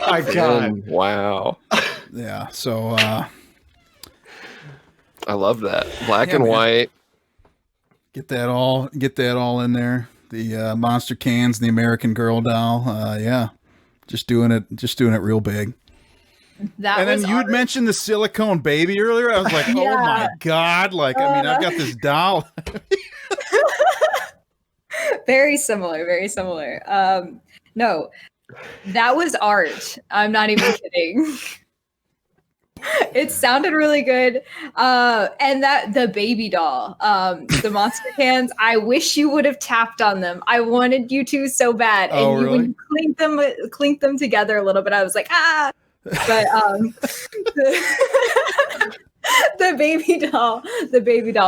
My God. Wow. Yeah. So I love that. Black Yeah, and man. white. get that all in there. The monster cans, the American Girl doll. Yeah. Just doing it real big. That And was then you had art. mentioned the silicone baby earlier. I was like, oh my God. Like, I mean, I've got this doll. Very similar, very similar. No, that was art. I'm not even kidding. It sounded really good. And that the baby doll, the monster cans, I wish you would have tapped on them. I wanted you to so bad. And Oh, you really? when you clinked them together a little bit, I was like, ah. But the baby doll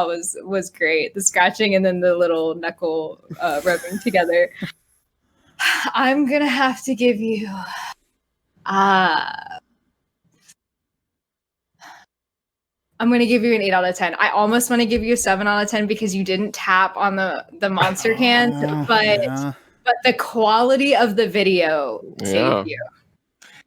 was great. The scratching and then the little knuckle rubbing together. I'm gonna have to give you I'm gonna give you an 8 out of 10. I almost want to give you a 7 out of 10 because you didn't tap on the monster cans, but Yeah. the quality of the video saved Yeah. you.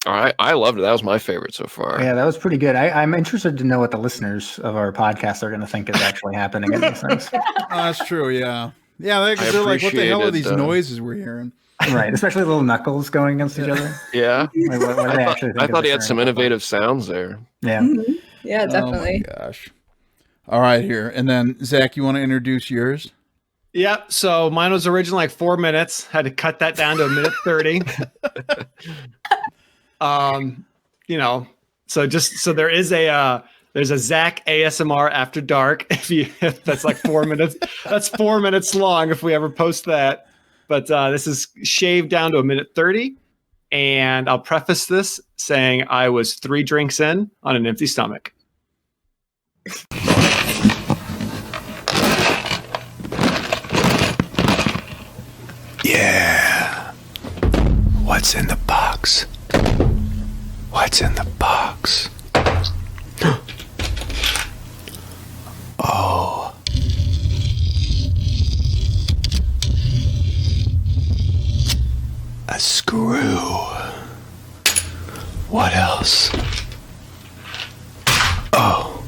All right, I loved it. That was my favorite so far. Yeah, that was pretty good. I'm interested to know what the listeners of our podcast are going to think is actually happening in these things. That's true. Yeah. Yeah. They're like, what the hell are these noises we're hearing? Right. Especially little knuckles going against each other. Yeah. Like, what do they actually think I of thought the he had some sound? innovative sounds there. Yeah. Mhm. Yeah, definitely. Oh my gosh. All right, here. And then Zach, you want to introduce yours? Yep. So mine was originally like 4 minutes. Had to cut that down to 1:30. You know, so there is there's a Zach ASMR after dark. If that's like 4 minutes, that's 4 minutes long if we ever post that. But this is shaved down to 1:30. And I'll preface this saying I was 3 drinks in on an empty stomach. Yeah. What's in the box? What's in the box? Oh. A screw. What else? Oh.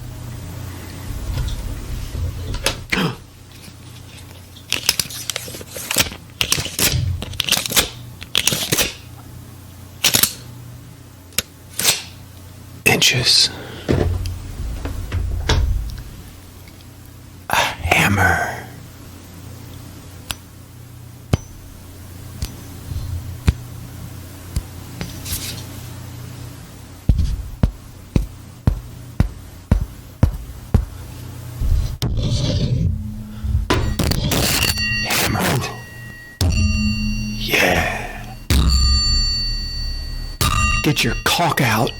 Inches. A hammer. Hammered. Yeah. Get your cock out.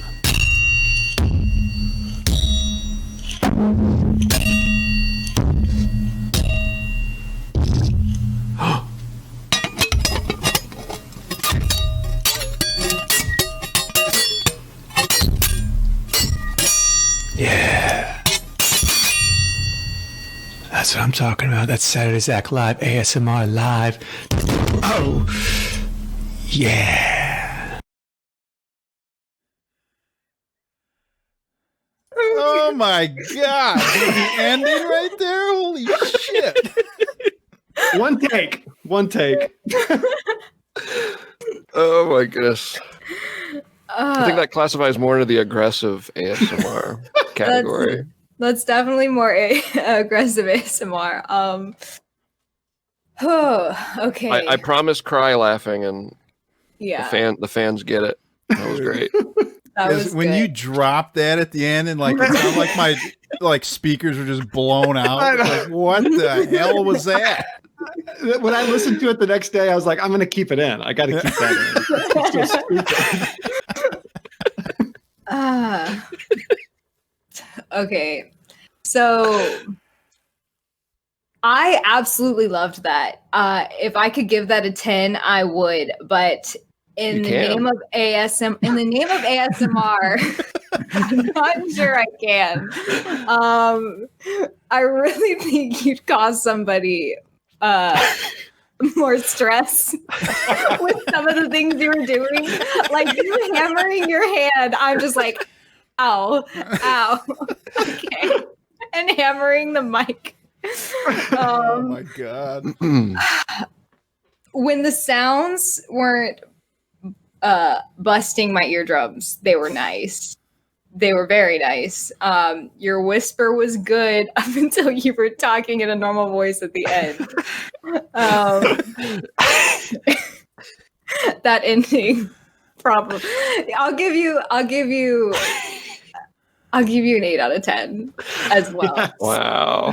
Yeah. That's what I'm talking about. That's Saturday Zach Live, ASMR Live. Oh, yeah. Oh my God. The ending right there? Holy shit. One take. Oh my goodness. I think that classifies more into the aggressive ASMR category. That's definitely more aggressive ASMR. Okay. I promise cry laughing, and yeah. the fans get it. That was great. That was When good. you dropped that at the end and like it sounded like my speakers were just blown out. Like, what the hell was that? When I listened to it the next day, I was like, I'm going to keep it in. I got to keep that in. It's so stupid. Okay. So I absolutely loved that. If I could give that a 10, I would, but in the name of ASMR, I'm not sure I can. I really think you'd cause somebody more stress with some of the things you were doing. Like you hammering your hand, I'm just like, ow, okay, and hammering the mic. Oh my God. When the sounds weren't busting my eardrums, they were nice. They were very nice. Your whisper was good up until you were talking in a normal voice at the end. That ending, probably. I'll give you an 8 out of 10 as well. Yes. Wow.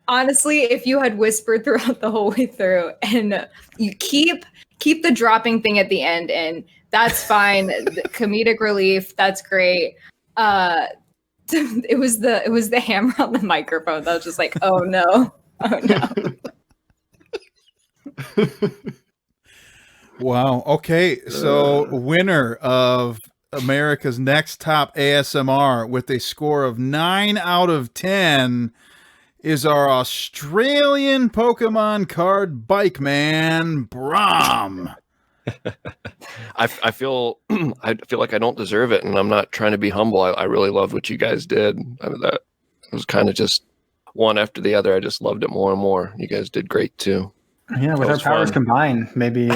Honestly, if you had whispered throughout the whole way through, and you keep the dropping thing at the end, and that's fine. The comedic relief, that's great. It was the hammer on the microphone that was just like, oh no. Wow. Okay. So winner of America's Next Top ASMR with a score of 9 out of 10 is our Australian Pokemon card bike man, Brahm. I feel I feel like I don't deserve it, and I'm not trying to be humble. I really loved what you guys did. That it was kind of just one after the other. I just loved it more and more. You guys did great too. Yeah, with our powers combined, maybe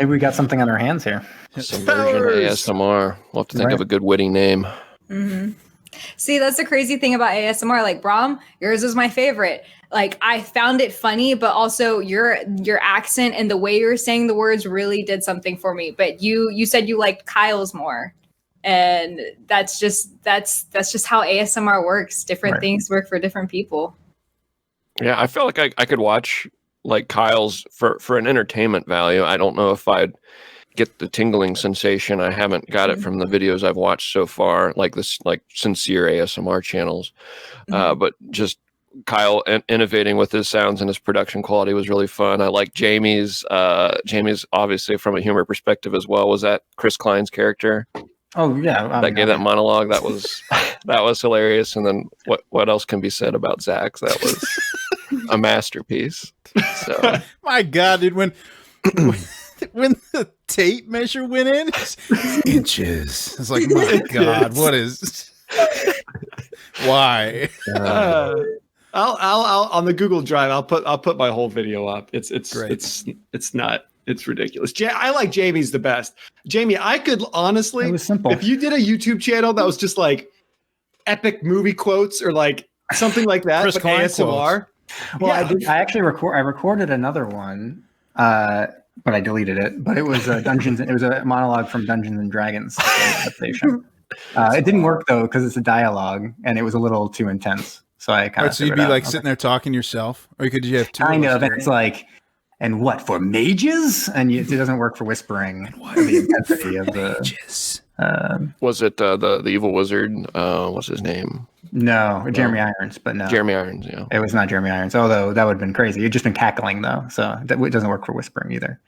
we got something on our hands here. Submersion ASMR. We'll have to think of a good witty name. Mm-hmm. See, that's the crazy thing about ASMR. Like, Brom, yours is my favorite. Like, I found it funny, but also your accent and the way you're saying the words really did something for me. But you said you liked Kyle's more, and that's just how ASMR works. Different things work for different people. Yeah, I feel like I could watch like Kyle's for an entertainment value. I don't know if I'd get the tingling sensation. I haven't got it from the videos I've watched so far, like sincere ASMR channels. But just Kyle innovating with his sounds and his production quality was really fun. I like Jamie's obviously from a humor perspective as well. Was that Chris Klein's character? Oh yeah, that gave that monologue. That was that was hilarious. And then what else can be said about Zach's? That was a masterpiece. So my God, dude, when the tape measure went in, inches. It's like, my God, what is? Why? I'll on the Google Drive. I'll put my whole video up. It's great. It's ridiculous. I like Jamie's the best. Jamie, I could honestly, it was simple. If you did a YouTube channel that was just like epic movie quotes or like something like that, Chris but Klein ASMR. Well, yeah. I actually recorded another one, but I deleted it. But it was Dungeons. It was a monologue from Dungeons and Dragons adaptation. It didn't work though because it's a dialogue and it was a little too intense. So I kind of. So you'd be like sitting there talking yourself, or could you have two? Kind of. It's like, and what for mages? And it doesn't work for whispering. The intensity of the mages. Was it the evil wizard? What's his name? No, Jeremy Irons, but no. Jeremy Irons, yeah. It was not Jeremy Irons, although that would have been crazy. You'd just been cackling, though, so it doesn't work for whispering either.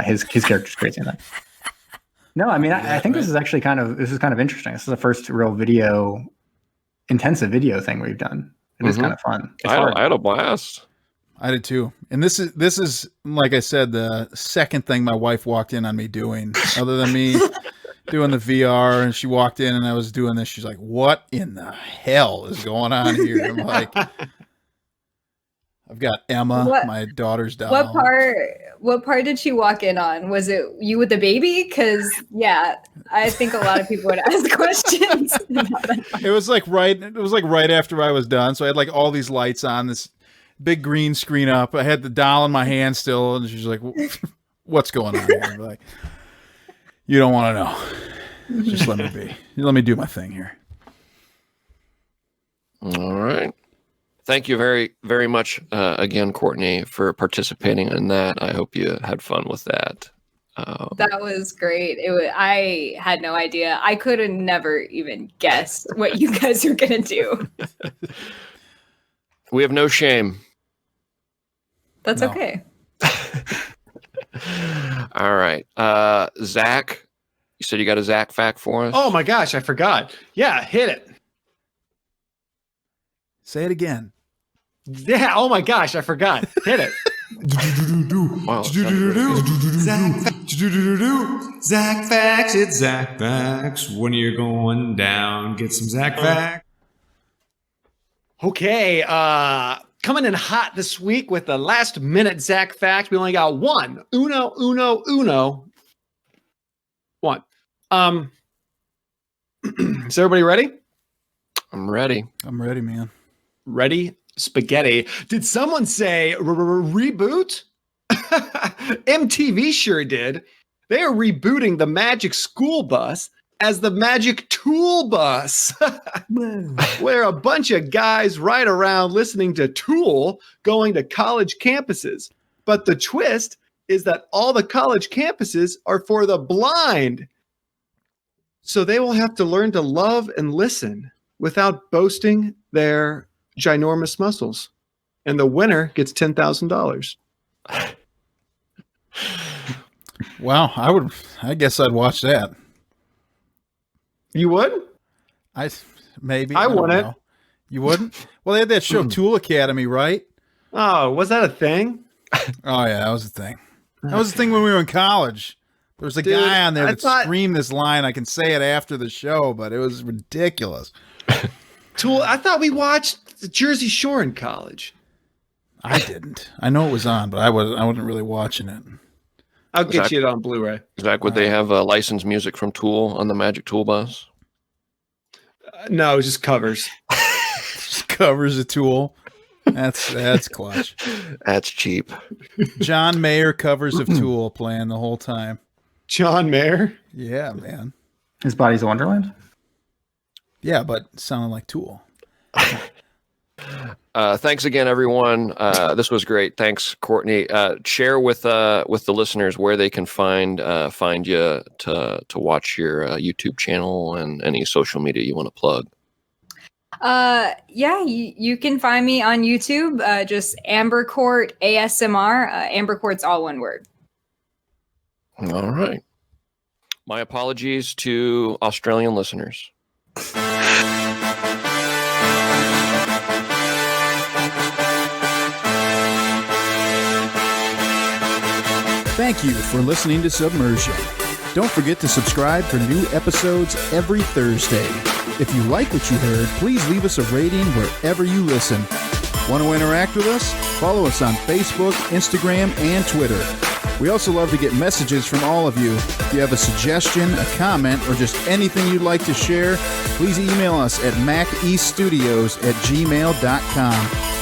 His character's crazy in that. No, I mean, I think this is actually kind of interesting. This is the first real intensive video thing we've done. It is kind of fun. I had a blast. I did too. And this is like I said, the second thing my wife walked in on me doing, other than me doing the VR, and she walked in and I was doing this. She's like, "What in the hell is going on here?" I'm like, I've got Emma, my daughter's doll. What part did she walk in on? Was it you with the baby? Because yeah, I think a lot of people would ask questions about that. It was like right after I was done. So I had like all these lights on, this big green screen up. I had the doll in my hand still, and she's like, "What's going on here?" I'm like, you don't want to know. Just let me be. Let me do my thing here. All right. Thank you very, very much again, Courtney, for participating in that. I hope you had fun with that. That was great. I had no idea. I could have never even guessed what you guys were going to do. We have no shame. That's okay. All right. Zach, you said you got a Zach fact for us? Oh my gosh, I forgot. Yeah, hit it. Say it again. Yeah, oh my gosh, I forgot. Hit it. Wow, Zach facts, it's Zach facts. When you're going down, get some Zach facts. Okay, coming in hot this week with the last minute Zach fact. We only got one. Uno. One. Is everybody ready? I'm ready. I'm ready, man. Ready? Spaghetti. Did someone say reboot? MTV sure did. They are rebooting the Magic School Bus as the Magic Tool Bus, where a bunch of guys ride around listening to Tool going to college campuses. But the twist is that all the college campuses are for the blind. So they will have to learn to love and listen without boasting their ginormous muscles. And the winner gets $10,000. Wow, I guess I'd watch that. You would? Maybe. I don't wouldn't. know. You wouldn't? Well, they had that show Tool Academy, right? Oh, was that a thing? Oh yeah, that was a thing. That was the thing when we were in college. There's a Dude, guy on there I that thought- screamed this line. I can say it after the show, but it was ridiculous. Tool. I thought we watched the Jersey Shore in college. I didn't. I know it was on, but I wasn't really watching it. I'll get Zach- you it on Blu-ray. Zach, would they have licensed music from Tool on the Magic Tool Bus? No, just covers. Just covers a Tool. That's clutch. That's cheap. John Mayer covers of Tool playing the whole time. John Mayer. Yeah, man. His Body's a Wonderland. Yeah, but sounding like Tool. Thanks again, everyone. This was great. Thanks, Courtney. Share with the listeners where they can find you to watch your YouTube channel and any social media you want to plug. Yeah, you can find me on YouTube, just Amber Court ASMR. Amber Court's all one word. All right. My apologies to Australian listeners. Thank you for listening to Submersion. Don't forget to subscribe for new episodes every Thursday. If you like what you heard, please leave us a rating wherever you listen. Want to interact with us? Follow us on Facebook, Instagram, and Twitter. We also love to get messages from all of you. If you have a suggestion, a comment, or just anything you'd like to share, please email us at macestudios@gmail.com.